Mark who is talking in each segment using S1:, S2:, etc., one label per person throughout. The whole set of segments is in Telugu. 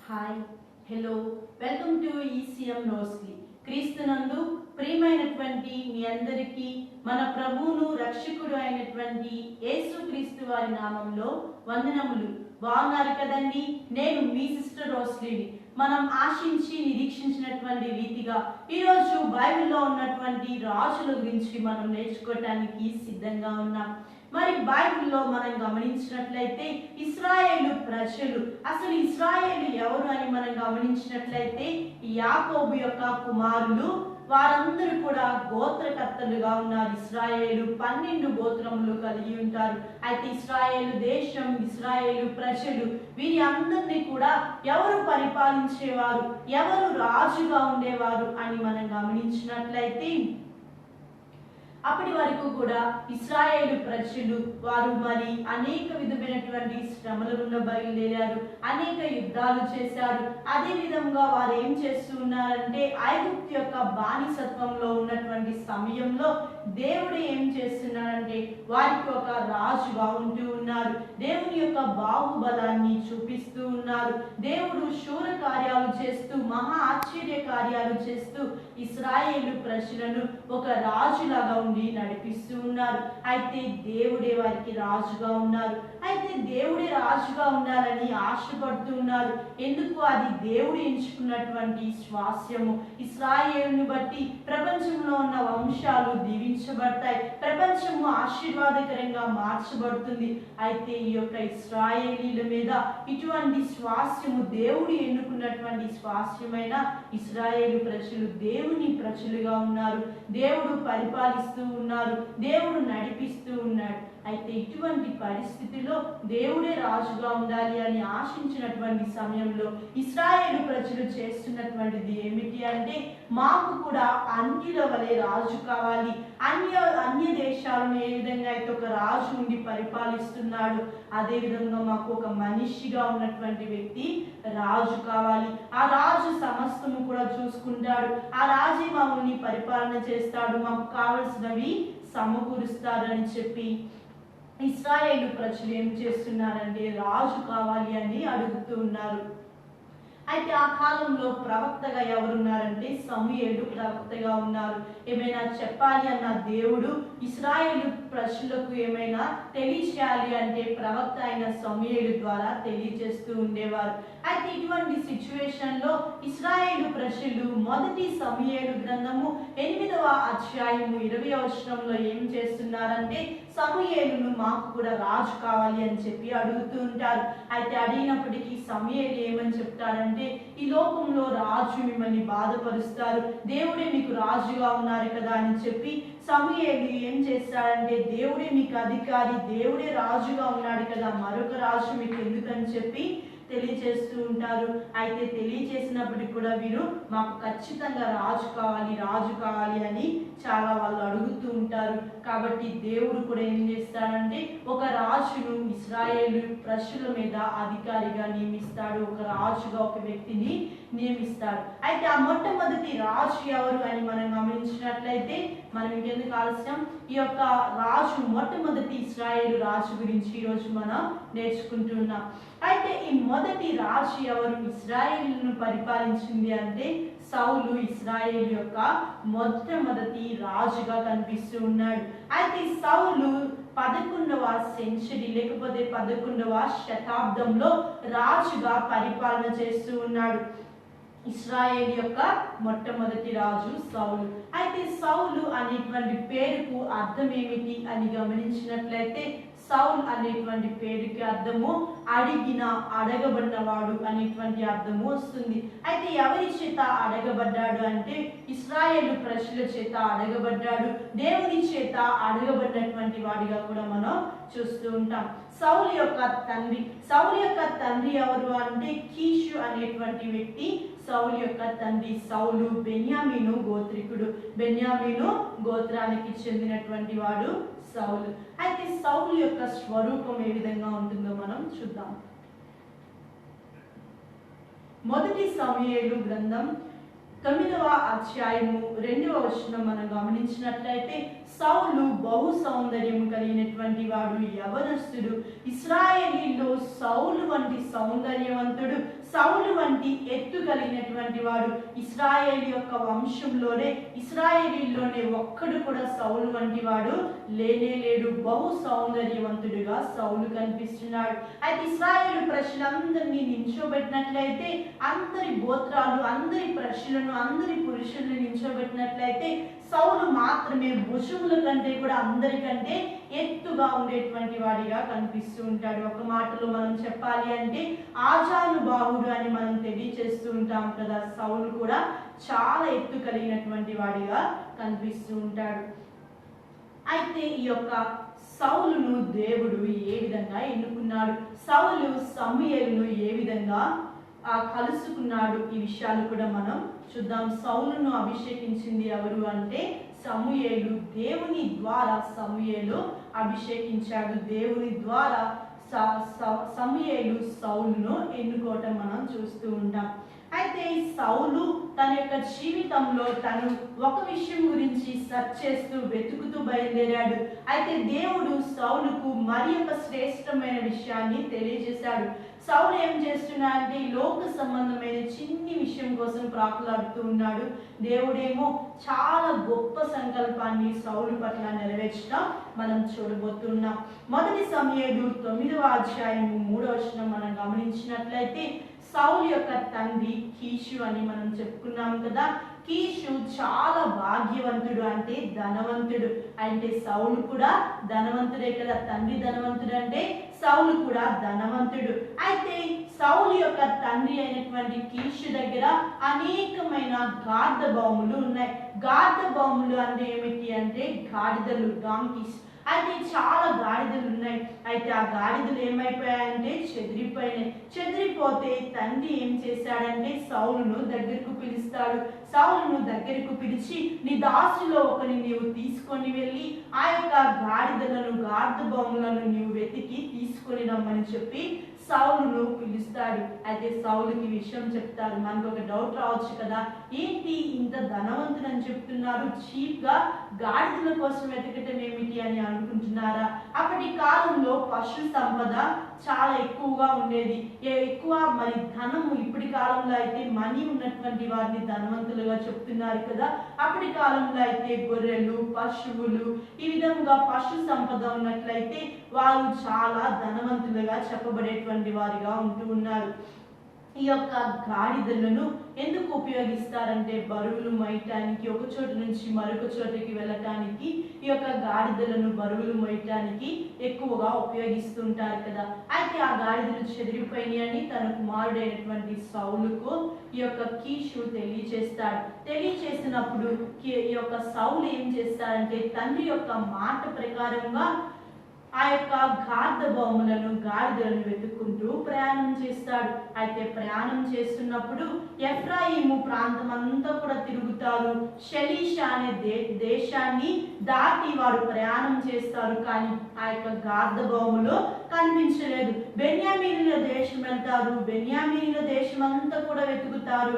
S1: Hi hello welcome to ECM రోస్లీ. క్రీస్తునందు ప్రియమైనటువంటి మీ అందరికీ మన ప్రభువును రక్షకుడు అయినటువంటి యేసుక్రీస్తు వారి నామంలో వందనములు. బాగున్నారు కదండి? నేను మీ సిస్టర్ రోస్లీని. మనం ఆశించి నిరీక్షించినటువంటి రీతిగా ఈరోజు బైబిల్లో ఉన్నటువంటి రాజుల గురించి మనం నేర్చుకోవటానికి సిద్ధంగా ఉన్నాం. మరి బైబిల్లో మనం గమనించినట్లయితే ఇశ్రాయేలు ప్రజలు, అసలు ఇశ్రాయేలు ఎవరు అని మనం గమనించినట్లయితే యాకోబు యొక్క కుమారులు, వారందరూ కూడా గోత్రకర్తలుగా ఉన్నారు. ఇశ్రాయేలు 12 గోత్రములు కలిగి ఉంటారు. అయితే ఇశ్రాయేలు దేశం, ఇశ్రాయేలు ప్రజలు, వీరి అందరినీ కూడా ఎవరు పరిపాలించేవారు, ఎవరు రాజుగా ఉండేవారు అని మనం గమనించినట్లయితే అప్పటి వరకు కూడా ఇశ్రాయేలు ప్రజలు వారు మరి అనేక విధమైనటువంటి శ్రమల గుండా బయలుదేరారు, అనేక యుద్ధాలు చేశారు. అదే విధంగా వారు ఏం చేస్తూ ఉన్నారంటే ఐగుప్తు యొక్క బానిసత్వంలో ఉన్నటువంటి సమయంలో దేవుడు ఏం చేస్తున్నారంటే వారికి ఒక రాజుగా ఉంటూ ఉన్నారు. దేవుని యొక్క బాహుబలాన్ని చూపిస్తూ ఉన్నారు. దేవుడు శూర కార్యాలు చేస్తూ, మహా ఆశ్చర్య కార్యాలు చేస్తూ ఇశ్రాయేలు ప్రజలను ఒక రాజులాగా నడిపిస్తూ ఉన్నారు. అయితే దేవుడే వారికి రాజుగా ఉన్నారు. అయితే దేవుడే రాజుగా ఉండాలని ఆశపడుతూ ఉన్నారు. ఎందుకు? అది దేవుడు ఎంచుకున్నటువంటి స్వాస్యము. ఇశ్రాయేలును బట్టి ప్రపంచంలో ఉన్న వంశాలు దీవించబడతాయి, ప్రపంచము ఆశీర్వాదకరంగా మార్చబడుతుంది. అయితే ఈ యొక్క ఇశ్రాయేలీల మీద ఇటువంటి స్వాస్యము, దేవుడు ఎన్నుకున్నటువంటి స్వాస్యమైన ఇశ్రాయేలు ప్రజలు దేవుని ప్రజలుగా ఉన్నారు. దేవుడు పరిపాలిస్తూ ఉన్నారు, దేవుడు నడిపిస్తూ ఉన్నాడు. అయితే ఇటువంటి పరిస్థితిలో దేవుడే రాజుగా ఉండాలి అని ఆశించినటువంటి సమయంలో ఇశ్రాయేలు ప్రజలు చేస్తున్నటువంటిది ఏమిటి అంటే, మాకు కూడా అన్యుల వలె రాజు కావాలి. అన్య దేశాలను ఏ విధంగా అయితే ఒక రాజు ఉండి పరిపాలిస్తున్నాడు, అదే విధంగా మాకు ఒక మనిషిగా ఉన్నటువంటి వ్యక్తి రాజు కావాలి. ఆ రాజు సమస్తము కూడా చూసుకుంటాడు. ఆ రాజే మమ్మల్ని పరిపాలన చేస్తాడు, మాకు కావలసినవి సమకూరుస్తాడు అని చెప్పి ఇశ్రాయేలు ప్రజలు ఏం చేస్తున్నారంటే రాజు కావాలి అని అడుగుతూ ఉన్నారు. అయితే ఆ కాలంలో ప్రవక్తగా ఎవరున్నారంటే సమూయేలు ప్రవక్తగా ఉన్నారు. ఏమైనా చెప్పాలి అన్న దేవుడు ఇశ్రాయేలు ప్రజలకు ఏమైనా తెలియచేయాలి అంటే ప్రవక్త అయిన సమూయేలు ద్వారా తెలియజేస్తూ ఉండేవారు. అయితే ఇటువంటి సిచ్యువేషన్ లో ఇశ్రాయేలు ప్రజలు మొదటి సమూయేలు గ్రంథము 8వ అధ్యాయము 20వ వచనంలో ఏం చేస్తున్నారంటే సమూయేలును మాకు కూడా రాజు కావాలి అని చెప్పి అడుగుతూ ఉంటారు. అయితే అడిగినప్పటికీ సమూయేలు ఏమని చెప్తారంటే, ఈ లోకంలో రాజు మిమ్మల్ని బాధపరుస్తారు, దేవుడే మీకు రాజుగా ఉన్నారు కదా అని చెప్పి సమూయేలు ఏం చేస్తాడంటే దేవుడే మీకు అధికారి, దేవుడే రాజుగా ఉన్నాడు కదా, మరొక రాజు మీకు ఎందుకని చెప్పి తెలియజేస్తూ ఉంటారు. అయితే తెలియజేసినప్పటికీ కూడా వీరు మాకు ఖచ్చితంగా రాజు కావాలి అని చాలా వాళ్ళు అడుగుతూ ఉంటారు. కాబట్టి దేవుడు కూడా ఏం చేస్తాడంటే ఒక రాజును ఇశ్రాయేలు ప్రజల మీద అధికారిగా నియమిస్తాడు, ఒక రాజుగా ఒక వ్యక్తిని నియమిస్తాడు. అయితే ఆ మొట్టమొదటి రాజు ఎవరు అని మనం గమనించినట్లయితే మనం ఇంకెందుకు ఆలస్యం, ఈ యొక్క రాజు మొట్టమొదటి ఇశ్రాయేలు రాజు గురించి ఈరోజు మనం నేర్చుకుంటున్నాం. అయితే ఈ మొదటి రాజు ఎవరు ఇశ్రాయేలును పరిపాలించింది అంటే సౌలు ఇశ్రాయేలు యొక్క మొట్టమొదటి రాజుగా కనిపిస్తూ ఉన్నాడు. అయితే సౌలు 11వ సెంచరీ లేకపోతే 11వ శతాబ్దంలో రాజుగా పరిపాలన చేస్తూ ఉన్నాడు. ఇశ్రాయేల్ యొక్క మొట్టమొదటి రాజు సౌలు. అయితే సౌలు అనేటువంటి పేరుకు అర్థం ఏమిటి అని గమనించినట్లయితే సౌల్ అనేటువంటి పేరుకి అర్థము అడగబడినవాడు అనేటువంటి అర్థము వస్తుంది. అయితే ఎవరి చేత అడగబడ్డాడు అంటే ఇశ్రాయేలు ప్రజల చేత అడగబడ్డాడు, దేవుని చేత అడగబడినటువంటి వాడిగా కూడా మనం చూస్తూ ఉంటాం. సౌలు యొక్క తండ్రి ఎవరు అంటే కీషు అనేటువంటి వ్యక్తి సౌలు యొక్క తండ్రి. సౌలు బెన్యామీను గోత్రికుడు, బెన్యామీను గోత్రానికి చెందినటువంటి వాడు సౌలు. అయితే సౌలు యొక్క స్వరూపం ఏ విధంగా ఉంటుందో మనం చూద్దాం. మొదటి సమూయేలు గ్రంథం 9వ అధ్యాయము 2వ వచనం మనం గమనించినట్లయితే సౌలు బహు సౌందర్యం కలిగినటువంటి వాడు, యవనస్తుడు. ఇశ్రాయేలీలో సౌలు వంటి సౌందర్యవంతుడు, సౌలు వంటి ఎత్తు కలిగినటువంటి వాడు ఇశ్రాయేలు యొక్క వంశంలోనే, ఇశ్రాయేలీలోనే ఒక్కడు కూడా సౌలు వంటి వాడు లేనే లేడు. బహు సౌందర్యవంతుడిగా సౌలు కనిపిస్తున్నాడు. అయితే ఇశ్రాయేలు ప్రజలందరినీ నించోబెట్టినట్లయితే, అందరి గోత్రాలు, అందరి ప్రజలను, అందరి పురుషులను నించోబెట్టినట్లయితే సౌలు మాత్రమే భుజముల కంటే కూడా అందరికంటే ఎత్తుగా ఉండేటువంటి వాడిగా కనిపిస్తూ ఉంటాడు. ఒక మాటలో మనం చెప్పాలి అంటే ఆజానుబాహుడు అని మనం తెలియచేస్తూ ఉంటాం కదా. సౌలు కూడా చాలా ఎత్తు కలిగినటువంటి వాడిగా కనిపిస్తూ ఉంటాడు. అయితే ఈ యొక్క సౌలును దేవుడు ఏ విధంగా ఎన్నుకున్నాడు, సౌలు సమూయేలును ఏ విధంగా కలుసుకున్నాడు, ఈ విషయాలు కూడా మనం చూద్దాం. సౌలును అభిషేకించింది ఎవరు అంటే సమూయేలు. దేవుని ద్వారా సమూయేలు అభిషేకించాడు. దేవుని ద్వారా సమూయేలు సౌలును ఎన్నుకోవటం మనం చూస్తూ ఉంటాం. అయితే సౌలు తన యొక్క జీవితంలో తను ఒక విషయం గురించి సెర్చ్ చేస్తూ వెతుకుతూ బయలుదేరాడు. అయితే దేవుడు సౌలుకు మరి ఒక శ్రేష్టమైన విషయాన్ని తెలియజేశాడు. సౌలు ఏం చేస్తున్నాడంటే లోక సంబంధమైన చిన్ని విషయం కోసం ప్రాకులాడుతూ ఉన్నాడు. దేవుడేమో చాలా గొప్ప సంకల్పాన్ని సౌలు పట్ల నెరవేర్చడం మనం చూడబోతున్నాం. మొదటి సమూయేలు 9వ అధ్యాయము 3వ వచనం మనం గమనించినట్లయితే సౌలు యొక్క తండ్రి కీషు అని మనం చెప్పుకున్నాం కదా. కీషు చాలా భాగ్యవంతుడు, అంటే ధనవంతుడు. అంటే సౌలు కూడా ధనవంతుడే కదా. తండ్రి ధనవంతుడు అంటే సౌలు కూడా ధనవంతుడు. అయితే సౌలు యొక్క తండ్రి అయినటువంటి కీషు దగ్గర అనేకమైన గార్ధభూములు ఉన్నాయి. గార్ధభూములు అంటే ఏమిటి అంటే గాడిదలు, డాంకీస్. అయితే చాలా గాడిదలు ఉన్నాయి. అయితే ఆ గాడిదలు ఏమైపోయాయంటే చెదిరిపోయినాయి. చెదిరిపోతే తండ్రి ఏం చేశాడంటే సౌలును దగ్గరకు పిలుస్తాడు. సౌలును దగ్గరకు పిలిచి నీ దాసులో ఒకని నీవు తీసుకొని వెళ్ళి ఆ యొక్క గాడిదలను, గార్ధభూములను నీవు వెతికి తీసుకొని రమ్మని చెప్పి సౌలును పిలుస్తాడు. అయితే సౌలుకి విషయం చెప్తారు. మనకు ఒక డౌట్ రావచ్చు కదా, ఏంటి ఇంత ధనవంతుడు అని చెప్తున్నారు, చీప్ గా గాడిదల కోసం వెతకటం ఏమిటి అని అనుకుంటున్నారా? అప్పటి కాలంలో పశు సంపద చాలా ఎక్కువగా ఉండేది, ఎక్కువ మరి ధనము. ఇప్పటి కాలంలో అయితే మనీ ఉన్నటువంటి వారిని ధనవంతులుగా చెప్తున్నారు కదా. అప్పటి కాలంలో అయితే గొర్రెలు, పశువులు, ఈ విధంగా పశు సంపద ఉన్నట్లయితే వారు చాలా ధనవంతులుగా చెప్పబడేటువంటి వారిగా ఉంటూ ఉన్నారు. ఈ యొక్క గాడిదలను ఎందుకు ఉపయోగిస్తారంటే బరువులు మోయటానికి, ఒక చోటు నుంచి మరొక చోటికి వెళ్ళటానికి ఈ యొక్క గాడిదలను బరువులు మోయటానికి ఎక్కువగా ఉపయోగిస్తుంటారు కదా. అయితే ఆ గాడిదలు చెదిరిపోయినాయని తన కుమారుడైనటువంటి సౌలుకు ఈ యొక్క కీషు తెలియచేస్తాడు. తెలియచేసినప్పుడు ఈ యొక్క సౌలు ఏం చేస్తాడంటే తండ్రి యొక్క మాట ప్రకారంగా ఆ యొక్క గార్ధభూములను, గాడిదలను వెతుక్కుంటూ ప్రయాణం చేస్తాడు. అయితే ప్రయాణం చేస్తున్నప్పుడు ఎఫ్రాయిము ప్రాంతం అంతా కూడా తిరుగుతారు. షెలీషా అనే దేశాన్ని దాటి వారు ప్రయాణం చేస్తారు. కానీ ఆ యొక్క గార్ధభూములు కనిపించలేదు. బెన్యామీనుల దేశం వెళ్తారు. బెన్యామీనుల దేశం అంతా కూడా వెతుకుతారు.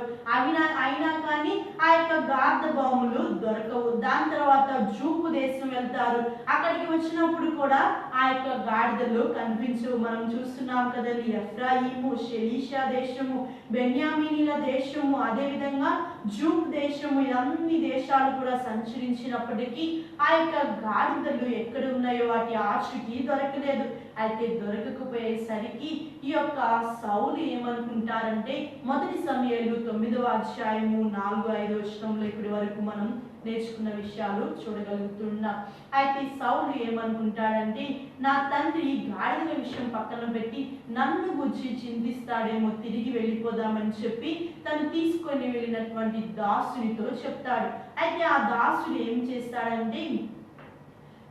S1: అయినా కానీ ఆ యొక్క గార్ధభూములు దొరకవు. దాని తర్వాత జూపు దేశం వెళ్తారు. అక్కడికి వచ్చినప్పుడు కూడా ఆ యొక్క గాడిదలు కనిపించవు. మనం చూస్తున్నాం కదండి, ఎఫ్రాయిము, షెలీషా దేశము, బెన్యామీనుల దేశము, అదేవిధంగా జూప్ దేశము, అన్ని దేశాలు కూడా సంచరించినప్పటికీ ఆ యొక్క గాడిదలు ఎక్కడ ఉన్నాయో వాటి ఆచూకీ దొరకలేదు. అయితే దొరకకపోయేసరికి ఈ యొక్క సౌలు ఏమనుకుంటారంటే మొదటి సమూయేలు 9వ అధ్యాయము 4-5 వచనంలో ఇప్పటి వరకు మనం నేర్చుకున్న విషయాలు చూడగలుగుతున్నాం. అయితే సౌలు ఏమనుకుంటాడంటే నా తండ్రి గాడిదల విషయం పక్కన పెట్టి నన్ను గురించి చింతిస్తాడేమో, తిరిగి వెళ్ళిపోదామని చెప్పి తను తీసుకొని వెళ్ళినటువంటి దాసునితో చెప్తాడు. అయితే ఆ దాసుడు ఏం చేస్తాడంటే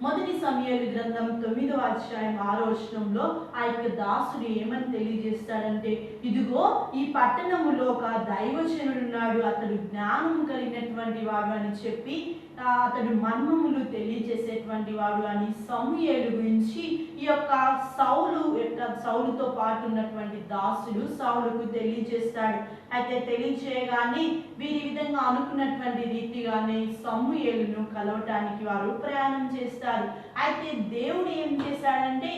S1: మొదటి సమూయేలు గ్రంథం 9వ అధ్యాయం 6వ వచనంలో ఆ యొక్క దాసుడు ఏమని తెలియజేస్తాడంటే ఇదిగో ఈ పట్టణములో ఒక దైవజనుడున్నాడు, అతడు జ్ఞానం కలిగినటువంటి వాడు అని చెప్పి అతడు మర్మములు తెలియజేసేటువంటి వాడు అని సమూయేలు గురించి ఈ యొక్క సౌలుతో పాటు ఉన్నటువంటి దాసుడు సౌలుకు తెలియజేస్తాడు. అయితే తెలియజేయగానే వీరి విధంగా అనుకున్నటువంటి రీతిగానే సమూయేలును కలవటానికి వారు ప్రయాణం చేస్తారు. అయితే దేవుడు ఏం చేశాడంటే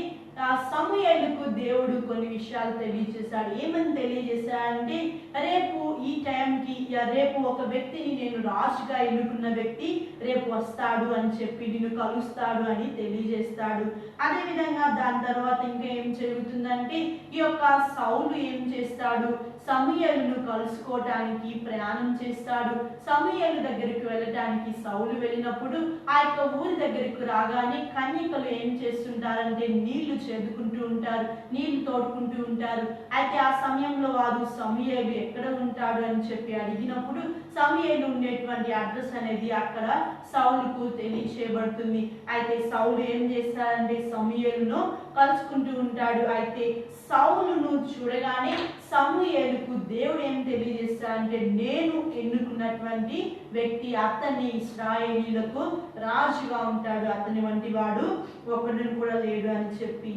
S1: సమూయేలుకు దేవుడు కొన్ని విషయాలు తెలియజేశాడు. ఏమని తెలియజేశాడంటే రేపు ఈ టైంకి రేపు ఒక వ్యక్తిని నేను రాజుగా ఎన్నుకున్న వ్యక్తి రేపు వస్తాడు అని చెప్పి నిన్ను కలుస్తాడు అని తెలియజేస్తాడు. అదేవిధంగా దాని తర్వాత ఇంకా ఏం జరుగుతుందంటే ఈ యొక్క సౌలు ఏం చేస్తాడు, సమూయేలును కలుసుకోవటానికి ప్రయాణం చేస్తాడు. సమూయేలు దగ్గరికి వెళ్ళటానికి సౌలు వెళ్ళినప్పుడు ఆ యొక్క ఊరి దగ్గరకు రాగానే కన్యకలు ఏం చేస్తుంటారంటే నీళ్లు చేదుకుంటూ ఉంటారు, నీళ్లు తోడుకుంటూ ఉంటారు. అయితే ఆ సమయంలో వారు సమూయేలు ఎక్కడ ఉంటాడు అని చెప్పి అడిగినప్పుడు సమూయేలు ఉండేటువంటి అడ్రస్ అనేది అక్కడ సౌలుకు తెలియచేయబడుతుంది. అయితే సౌలు ఏం చేస్తాడంటే సమూయేలును కలుసుకుంటూ ఉంటాడు. అయితే సౌలును చూడగానే సమూయేలుకు దేవుడు ఏం తెలియజేస్తాడంటే నేను ఎన్నుకున్నటువంటి వ్యక్తి, అతన్ని ఇశ్రాయేలీయులకు రాజుగా ఉంటాడు, అతని వంటి వాడు ఒకడు కూడా లేడు అని చెప్పి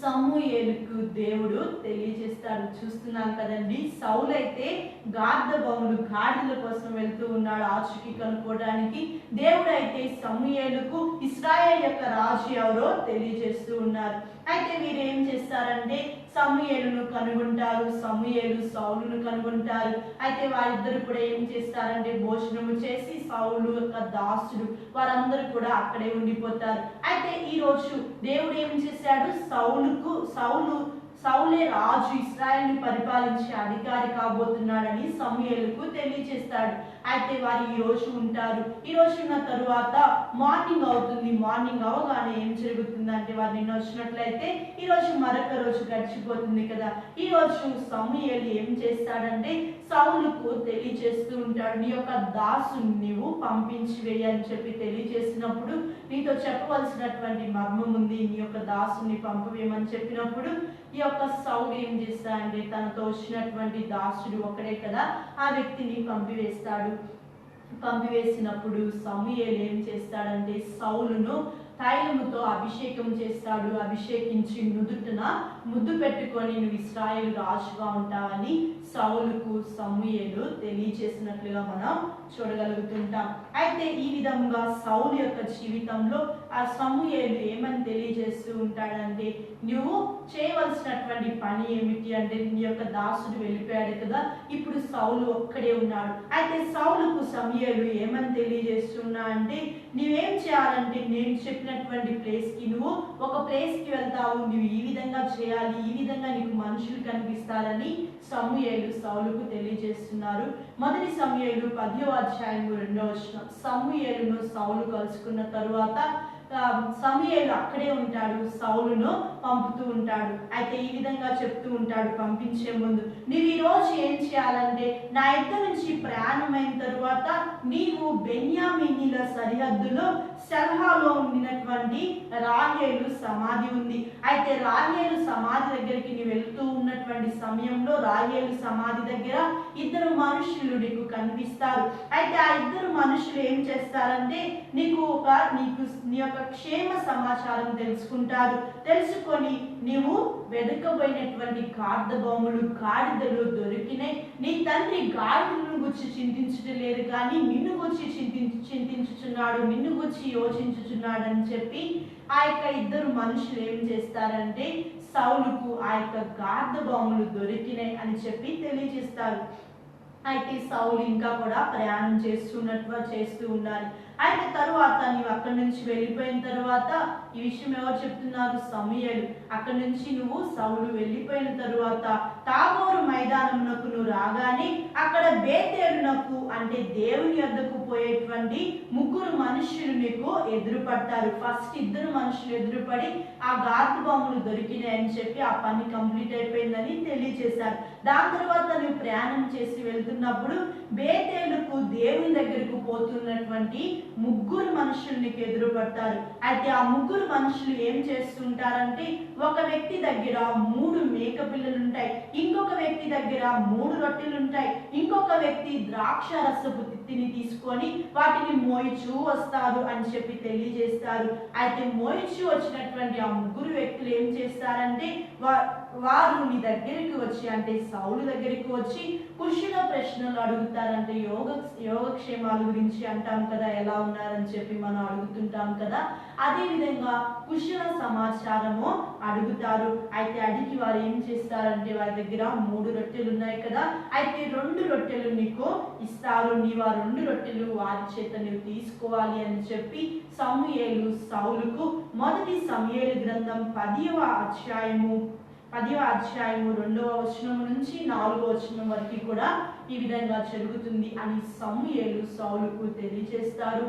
S1: సమూయేలుకు దేవుడు తెలియజేస్తాడు. చూస్తున్నాం కదండి, సౌలు అయితే గాడిదల కోసం వెళ్తూ ఉన్నాడు ఆచూకీ కనుక్కోవడానికి. దేవుడు అయితే సమూయేలుకు ఇశ్రాయేల్ యొక్క రాజు ఎవరో తెలియజేస్తూ ఉన్నారు. అయితే వీరు ఏం చేస్తారంటే సమూయేలును కనుగొంటారు, సమూయేలు సౌలును కనుగొంటారు. అయితే వారిద్దరు కూడా ఏం చేస్తారంటే భోజనము చేసి సౌలు యొక్క దాసుడు వారందరూ కూడా అక్కడే ఉండిపోతారు. అయితే ఈ రోజు దేవుడు ఏం చేశాడు, సౌలే రాజు, ఇశ్రాయేలుని పరిపాలించే అధికారి కాబోతున్నాడని సమూయేలుకు తెలియజేస్తాడు. అయితే వారు ఈ రోజు ఉంటారు. ఈ రోజు ఉన్న తరువాత మార్నింగ్ అవుతుంది. మార్నింగ్ అవగానే ఏం జరుగుతుందంటే వారు నిన్న వచ్చినట్లయితే ఈ రోజు మరొక రోజు గడిచిపోతుంది కదా. ఈ రోజు సమూయేలు ఏం చేస్తాడంటే సౌలుకు తెలియజేస్తూ ఉంటాడు, నీ యొక్క దాసుని నీవు పంపించి వేయి అని చెప్పి తెలియజేసినప్పుడు నీతో చెప్పవలసినటువంటి మర్మం ఉంది, నీ యొక్క దాసుని పంపవేయమని చెప్పినప్పుడు ఈ యొక్క సౌలు ఏం చేస్తాడంటే తనతో వచ్చినటువంటి దాసుడు ఒక్కడే కదా ఆ వ్యక్తిని పంపివేసినప్పుడు సమూయేలు ఏం చేస్తాడంటే సౌలును తైలముతో అభిషేకం చేస్తాడు. అభిషేకించి నుదుటిన ముద్దు పెట్టుకొని నువ్వు ఇశ్రాయేలు రాజుగా ఉంటావని సౌలుకు సమూయేలు తెలియజేసినట్లుగా మనం చూడగలుగుతుంటాం. అయితే ఈ విధంగా సౌలు యొక్క జీవితంలో ఆ సమూయేలు ఏమని తెలియజేస్తూ ఉంటాడంటే నువ్వు చేయవలసినటువంటి పని ఏమిటి అంటే నీ యొక్క దాసుడు వెళ్ళిపోయాడు కదా, ఇప్పుడు సౌలు ఒక్కడే ఉన్నాడు. అయితే సౌలుకు సమూయేలు ఏమని తెలియజేస్తున్నా అంటే నువ్వేం చేయాలంటే నేను చెప్పినటువంటి ప్లేస్కి నువ్వు ఒక ప్లేస్కి వెళ్తావు, నువ్వు ఈ విధంగా చేయాలి, ఈ విధంగా నీకు మనుషులు కనిపిస్తారని సమూయేలు సౌలుకు తెలియజేస్తున్నారు. మొదటి సమూయేలు 10వ అధ్యాయం 2వ వచనం. సమూయేలును సౌలు కలుసుకున్న తరువాత సమూయేలు అక్కడే ఉంటాడు, సౌలును పంపుతూ ఉంటాడు. అయితే ఈ విధంగా చెప్తూ ఉంటాడు పంపించే ముందు, నీవు ఈ రోజు ఏం చేయాలంటే నా యుద్ధ నుంచి ప్రయాణమైన తరువాత నీవు బెన్యామీనీల సరిహద్దులో సెల్హాలో ఉండినటువంటి రాహేలు సమాధి ఉంది. అయితే రాహేలు సమాధి దగ్గరికి నీవు వెళ్తూ ఉన్నటువంటి సమయంలో రాహేలు సమాధి దగ్గర ఇద్దరు మనుషులు నీకు కనిపిస్తారు. అయితే ఆ ఇద్దరు మనుషులు ఏం చేస్తారంటే నీ యొక్క క్షేమ సమాచారం తెలుసుకుంటారు. తెలుసుకొని నీవు వెదకబోయినటువంటి గాడిదలు దొరికినాయి, నీ తండ్రి గాడిదలను గురించి చింతించడం లేదు కానీ నిన్ను గురించి చింతించుచున్నాడు, నిన్ను గురించి యోచించుచున్నాడు అని చెప్పి ఆ యొక్క ఇద్దరు మనుషులు ఏం చేస్తారంటే సౌలుకు ఆ యొక్క గాడిదలు దొరికినాయి అని చెప్పి తెలియజేస్తారు. అయితే సౌలు ఇంకా కూడా ప్రయాణం చేస్తూ ఉండాలి. అయితే తరువాత నీవు అక్కడి నుంచి వెళ్ళిపోయిన తరువాత ఈ విషయం ఎవరు చెప్తున్నారు, సమూయేలు. అక్కడి నుంచి నువ్వు సౌలు వెళ్ళిపోయిన తరువాత తాబోరు మైదానమునకు నువ్వు రాగానే అక్కడ బేతేలునకు అంటే దేవుని యొద్దకు పోయేటువంటి 3 మనుషులు నీకు ఎదురుపడతారు. ఫస్ట్ 2 మనుషులు ఎదురుపడి ఆ గార్డ్ బాంబులు దొరికినాయని చెప్పి ఆ పని కంప్లీట్ అయిపోయిందని తెలియజేశారు. దాని తర్వాత నువ్వు ప్రయాణం చేసి వెళ్తున్నప్పుడు బేతేలుకు దేవుని దగ్గరకు పోతున్నటువంటి ముగ్గురు మనుషులు నీకు ఎదురుపడతారు. అయితే ఆ ముగ్గురు మనుషులు ఏం చేస్తుంటారంటే, ఒక వ్యక్తి దగ్గర 3 మేక పిల్లలు ఉంటాయి, ఇంకొక వ్యక్తి దగ్గర 3 రొట్టెలు ఉంటాయి, ఇంకొక వ్యక్తి ద్రాక్ష రసపు తిత్తిని తీసుకొని వాటిని మోయిచూ వస్తారు అని చెప్పి తెలియజేస్తారు. అయితే మోయిచూ వచ్చినటువంటి ఆ ముగ్గురు వ్యక్తులు ఏం చేస్తారంటే, వారు నీ దగ్గరికి వచ్చి, అంటే సౌలు దగ్గరికి వచ్చి కుశల ప్రశ్నలు అడుగుతారంటే, యోగక్షేమాల గురించి అంటాం కదా, ఎలా ఉన్నారని చెప్పి మనం అడుగుతుంటాం కదా, అదే విధంగా కుశల సమాచారము అడుగుతారు. అయితే అడిగి వారు ఏం చేస్తారంటే, వారి దగ్గర 3 రొట్టెలు ఉన్నాయి కదా, అయితే 2 రొట్టెలు నీకు ఇస్తారు, నీవు ఆ 2 రొట్టెలు వారి చేత నీవు తీసుకోవాలి అని చెప్పి సమూయేలు సౌలుకు మొదటి సమూయేలు గ్రంథం 10వ అధ్యాయము 2వ వచనం నుంచి 4వ వచనం వరకు కూడా ఈ విధంగా జరుగుతుంది అని సమూయేలు సౌలుకు తెలియజేస్తారు.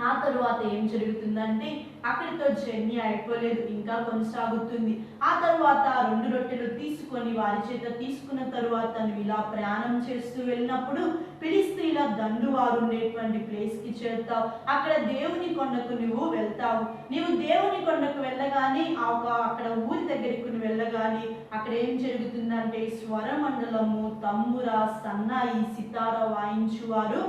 S1: ఆ తరువాత ఏం జరుగుతుందంటే, అక్కడితో జర్నీ అయిపోలేదు, ఇంకా కొనసాగుతుంది. ఆ తరువాత 2 రొట్టెలు తీసుకొని వారి చేత తీసుకున్న తరువాత నువ్వు ఇలా ప్రయాణం చేస్తూ వెళ్ళినప్పుడు ఫిలిష్తీయుల దండువారు ఉండేటువంటి ప్లేస్ కి చేరుతావు. అక్కడ దేవుని కొండకు నువ్వు వెళ్తావు. నీవు దేవుని కొండకు వెళ్ళగానే అక్కడ ఊరి దగ్గరికి నువ్వు వెళ్ళగానే అక్కడ ఏం జరుగుతుందంటే, స్వరమండలము, తంబుర, సన్నాయి, సితార వాయించువారు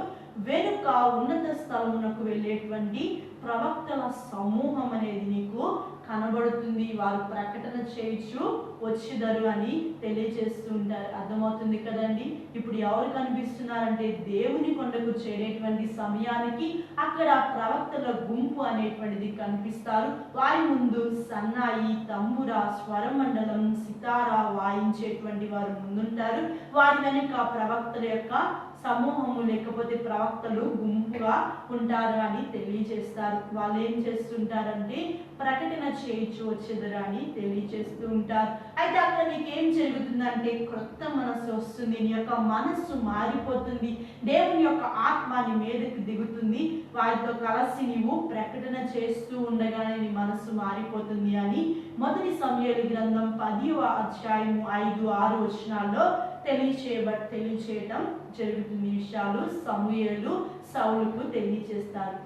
S1: వెనుక ఉన్నత స్థలమునకు వెళ్ళేటువంటి ప్రవక్తల సమూహం అనేది నీకు కనబడుతుంది. వారు ప్రకటన చేయొచ్చు వచ్చేదరు అని తెలియజేస్తూ ఉంటారు. అర్థమవుతుంది కదండి. ఇప్పుడు ఎవరు కనిపిస్తున్నారంటే, దేవుని కొండకు చేరేటువంటి సమయానికి అక్కడ ప్రవక్తల గుంపు అనేటువంటిది కనిపిస్తారు. వారి ముందు సన్నాయి, తంబుర, స్వరమండలం, సితార వాయించేటువంటి వారు ముందుంటారు. వారి వెనుక ప్రవక్తల యొక్క సమూహము లేకపోతే ప్రవక్తలు గుంపుగా ఉంటారు అని తెలియజేస్తారు. వాళ్ళు ఏం చేస్తుంటారంటే, ప్రకటన చేయొచ్చు వచ్చేదరు అని తెలియజేస్తూ ఉంటారు. అయితే అక్కడ నీకేం జరుగుతుందంటే, క్రొత్త మనస్సు వస్తుంది, నీ యొక్క మనస్సు మారిపోతుంది, దేవుని యొక్క ఆత్మ నీ మీదకి దిగుతుంది. వారితో కలిసి నీవు ప్రకటన చేస్తూ ఉండగానే నీ మనస్సు మారిపోతుంది అని మొదటి సమూయేలు గ్రంథం 10వ అధ్యాయము 5-6 వచనాల్లో తెలియచేయటం జరుగుతుంది. ఈ విషయాలు సమూయేలు సౌలుకు తెలియజేస్తారు.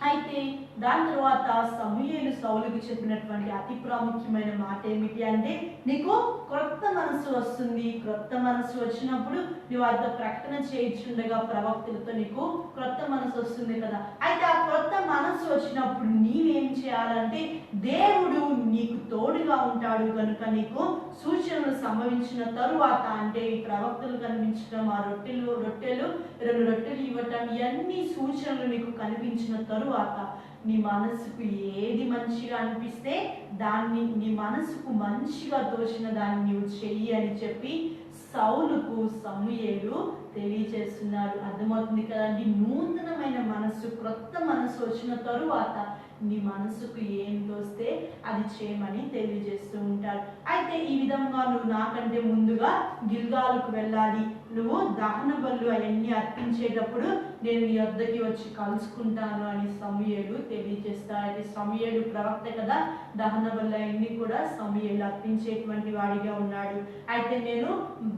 S1: అయితే దాని తర్వాత సమూయేలు సౌలుకు చెప్పినటువంటి అతి ప్రాముఖ్యమైన మాట ఏమిటి అంటే, నీకు క్రొత్త మనసు వస్తుంది. క్రొత్త మనసు వచ్చినప్పుడు నువ్వు వారితో ప్రకటన చేయించుండగా ప్రవక్తలతో నీకు క్రొత్త మనసు వస్తుంది కదా. అయితే ఆ క్రొత్త మనసు వచ్చినప్పుడు నీవేం చేయాలంటే, దేవుడు నీకు తోడుగా ఉంటాడు కనుక నీకు సూచనలు సంభవించిన తరువాత, అంటే ఈ ప్రవక్తలు కనిపించడం, ఆ రొట్టెలు 2 రొట్టెలు ఇవ్వటం, ఇవన్నీ సూచనలు నీకు కనిపించిన తరువాత నీ మనసుకు ఏది మంచిగా అనిపిస్తే దాన్ని, నీ మనసుకు మంచిగా తోచిన దాన్ని నీవు చెయ్యి అని చెప్పి సౌలుకు సమూయేలు తెలియజేస్తున్నారు. అర్థమవుతుంది కదండి. నూతనమైన మనస్సు, క్రొత్త మనసు వచ్చిన తరువాత నీ మనసుకు ఏం తోస్తే అది చేయమని తెలియజేస్తూ ఉంటారు. అయితే ఈ విధంగా నువ్వు నాకంటే ముందుగా గిల్గాలుకు వెళ్ళాలి, నువ్వు దహన బలులు అవన్నీ అర్పించేటప్పుడు నేను నీ వద్దకి వచ్చి కలుసుకుంటాను అని సమూయేలు తెలియజేస్తాడు. అయితే సమూయేలు ప్రవక్త కదా, దహన బలులు అవన్నీ కూడా సమూయేలు అర్పించేటువంటి వాడిగా ఉన్నాడు. అయితే నేను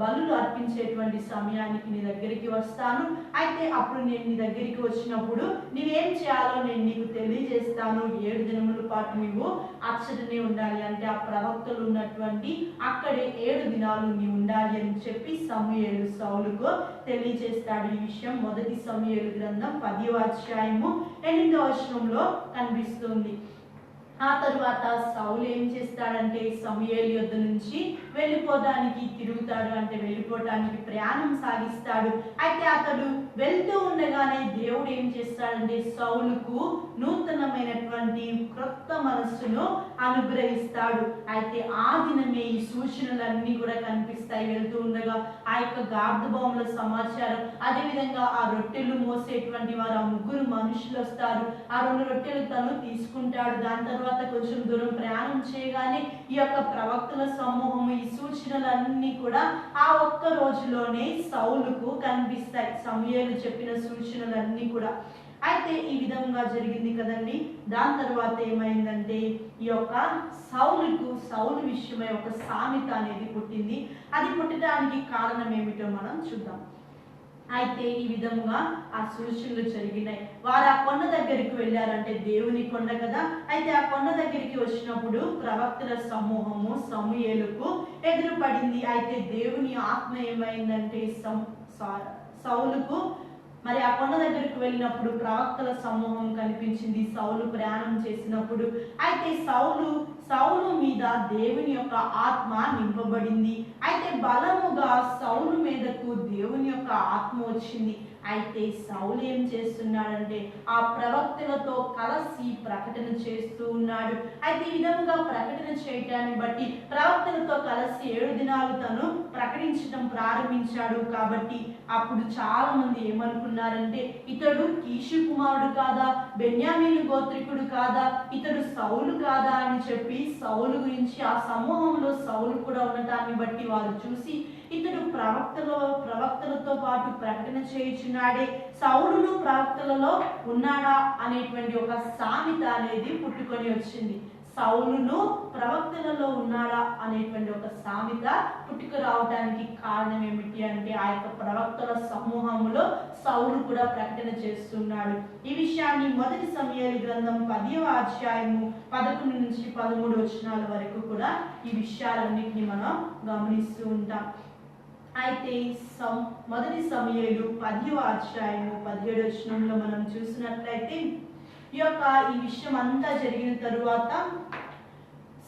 S1: బలులు అర్పించేటువంటి సమయానికి నీ దగ్గరికి వస్తాను. అయితే అప్పుడు నేను నీ దగ్గరికి వచ్చినప్పుడు నీవేం చేయాలో నేను నీకు తెలియజేస్తాను. 7 దినముల పాటు నీవు అచ్చటనే ఉండాలి, అంటే ఆ ప్రవక్తలు ఉన్నటువంటి అక్కడే 7 దినాలు నీవు ఉండాలి అని చెప్పి సమూయేలు సౌలుకు తెలియజేస్తాడు. ఈ విషయం మొదటి సమూయేలు గ్రంథం 10వ అధ్యాయము 8వ వచనంలో కనిపిస్తుంది. ఆ తరువాత సౌలు ఏం చేస్తాడంటే, సమూయేలు యొద్ద నుంచి వెళ్ళిపోవడానికి తిరుగుతాడు, అంటే వెళ్ళిపోవడానికి ప్రయాణం సాగిస్తాడు. అయితే అతడు వెళ్తూ ఉండగానే దేవుడు ఏం చేస్తాడంటే, సౌలుకు నూతనమైనటువంటి క్రొత్త మనస్సును అనుగ్రహిస్తాడు. అయితే ఆ దినమే ఈ సూచనలన్నీ కూడా కనిపిస్తాయి. వెళ్తూ ఉండగా ఆ యొక్క గార్ధబొమ్మల సమాచారం, అదేవిధంగా ఆ రొట్టెలు మోసేటువంటి వారు ఆ 3 మనుషులు వస్తారు. ఆ 2 రొట్టెలు తను తీసుకుంటాడు. దాని తర్వాత కొంచెం దూరం ప్రయాణం చేయగానే ఈ యొక్క ప్రవక్తల సమూహము, ఈ సూచనలన్నీ కూడా ఆ ఒక్క రోజులోనే సౌలుకు కనిపిస్తాయి. సమూయేలు చెప్పిన సూచనలన్నీ కూడా. అయితే ఈ విధంగా జరిగింది కదండి. దాని తర్వాత ఏమైందంటే ఈ యొక్క సౌలు విషయమై ఒక సామెత అనేది పుట్టింది. అది పుట్టడానికి కారణం ఏమిటో మనం చూద్దాం. అయితే ఈ విధంగా ఆ సూచనలు జరిగినాయి. వారు ఆ కొండ దగ్గరికి వెళ్ళారంటే దేవుని కొండ కదా. అయితే ఆ కొండ దగ్గరికి వచ్చినప్పుడు ప్రవక్తల సమూహము సమూయేలుకు ఎదురుపడింది. అయితే దేవుని ఆత్మ ఏమైందంటే సౌలుకు మరి ఆ కొండ దగ్గరికి వెళ్ళినప్పుడు ప్రవక్తల సమూహం కనిపించింది సౌలు ప్రయాణం చేసినప్పుడు. అయితే సౌలు మీద దేవుని యొక్క ఆత్మ నింపబడింది. అయితే బలముగా సౌలు మీదకు దేవుని యొక్క ఆత్మ వచ్చింది. అయితే సౌలు ఏం చేస్తున్నాడంటే ఆ ప్రవక్తలతో కలిసి ప్రకటన చేస్తూ ఉన్నాడు. అయితే ఈ విధంగా ప్రకటన చేయటాన్ని బట్టి ప్రవక్తలతో కలిసి 7 దినాలు తను ప్రకటించడం ప్రారంభించాడు. కాబట్టి అప్పుడు చాలా మంది ఏమనుకున్నారంటే ఇతడు కీషు కుమారుడు కాదా, బెన్యామీను గోత్రికుడు కాదా, ఇతడు సౌలు కాదా అని చెప్పి సౌలు గురించి ఆ సమూహంలో సౌలు కూడా ఉండటాన్ని బట్టి వారు చూసి ఇతడు ప్రవక్తలతో పాటు ప్రకటన చేయుచున్నాడే, సౌలును ప్రవక్తలలో ఉన్నాడా అనేటువంటి ఒక సామెత అనేది పుట్టుకొని వచ్చింది. సౌలును ప్రవక్తలలో ఉన్నాడా అనేటువంటి ఒక సామెత పుట్టుకు రావడానికి కారణం ఏమిటి అంటే ఆ యొక్క ప్రవక్తల సమూహంలో సౌలు కూడా ప్రకటన చేస్తున్నాడు. ఈ విషయాన్ని 1 సమూయేలు గ్రంథం 10వ అధ్యాయము 11 నుంచి 13 వచనాల వరకు కూడా ఈ విషయాలన్నింటినీ మనం గమనిస్తూ ఉంటాం. అయితే 1 సమూయేలు 10వ అధ్యాయము 17 వచనంలో మనం చూసినట్లయితే ఈ విషయం అంతా జరిగిన తరువాత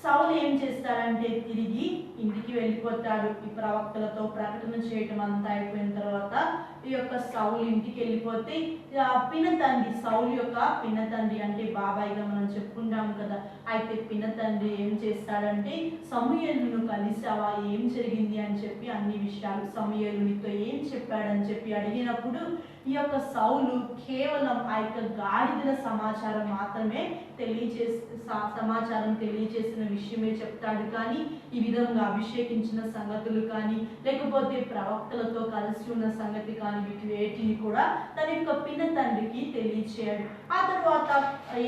S1: సౌలు ఏం చేస్తాడంటే తిరిగి ఇంటికి వెళ్ళిపోతాడు. ఈ ప్రవక్తలతో ప్రకటన చేయటం అంతా అయిపోయిన తర్వాత ఈ యొక్క సౌలు ఇంటికి వెళ్ళిపోతే పినతండ్రి సౌలు యొక్క పినతండ్రి అంటే బాబాయిగా మనం చెప్పుకుంటాం కదా. అయితే పినతండ్రి ఏం చేస్తాడంటే సమూయేలును కలిసావా, ఏం జరిగింది అని చెప్పి అన్ని విషయాలు సమూయేలు నీతో ఏం చెప్పాడని చెప్పి అడిగినప్పుడు ఈ యొక్క సౌలు కేవలం ఆ యొక్క గాడిదల సమాచారం మాత్రమే సమాచారం తెలియజేసిన విషయమే చెప్తాడు. కానీ ఈ విధంగా అభిషేకించిన సంగతులు కానీ లేకపోతే ప్రవక్తలతో కలిసి ఉన్న సంగతి కానీ వీటి వేటిని కూడా తన యొక్క పిన తండ్రికి తెలియచేయాడు. ఆ తర్వాత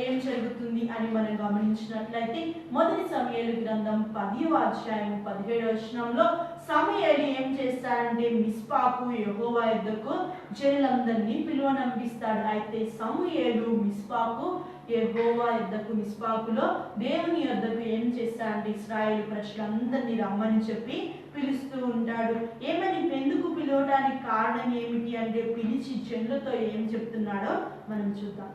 S1: ఏం జరుగుతుంది అని మనం గమనించినట్లయితే 1 సమూయేలు గ్రంథం 10వ అధ్యాయం 17వ వచనంలో సమూయేలు ఏం చేస్తాడంటే మిస్పాకు యెహోవా యొద్దకు జనులందరినీ పిలువనంపిస్తాడు. అయితే సమూయేలు మిస్పాకు యెహోవా యొద్దకు మిస్పాకులో దేవుని యొద్దకు ఏం చేస్తాడంటే ఇశ్రాయేలు ప్రజలందరినీ రమ్మని చెప్పి పిలుస్తూ ఉంటాడు. ఎందుకు పిలవడానికి కారణం ఏమిటి అంటే పిలిచి జనులతో ఏం చెప్తున్నాడో మనం చూద్దాం.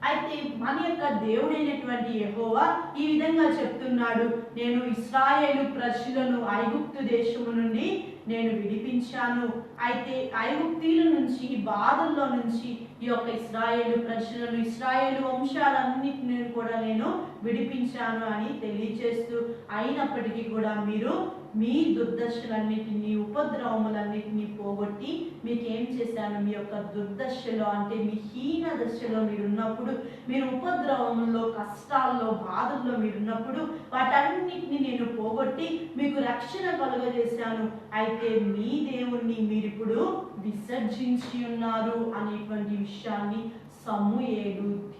S1: అయితే మన యొక్క దేవుడైనటువంటి యెహోవా ఈ విధంగా చెప్తున్నాడు, నేను ఇశ్రాయేలు ప్రజలను ఐగుప్తు దేశము నుండి నేను విడిపించాను. అయితే ఐగుప్తీయుల నుంచి బాధల్లో నుంచి ఈ యొక్క ఇశ్రాయేలు ప్రజలను ఇశ్రాయేలు వంశాలన్నిటిని కూడా నేను విడిపించాను అని తెలియజేస్తూ అయినప్పటికీ కూడా మీరు మీ దుర్దశలన్నిటినీ ఉపద్రవములన్నిటినీ పోగొట్టి మీకేం చేశాను, మీ యొక్క దుర్దశలో అంటే మీ హీన దశలో మీరున్నప్పుడు, మీరు ఉపద్రవంలో కష్టాల్లో బాధల్లో మీరున్నప్పుడు వాటన్నిటిని నేను పోగొట్టి మీకు రక్షణ కలుగజేశాను. అయితే మీ దేవుణ్ణి మీరిప్పుడు విసర్జించి ఉన్నారు అనేటువంటి విషయాన్ని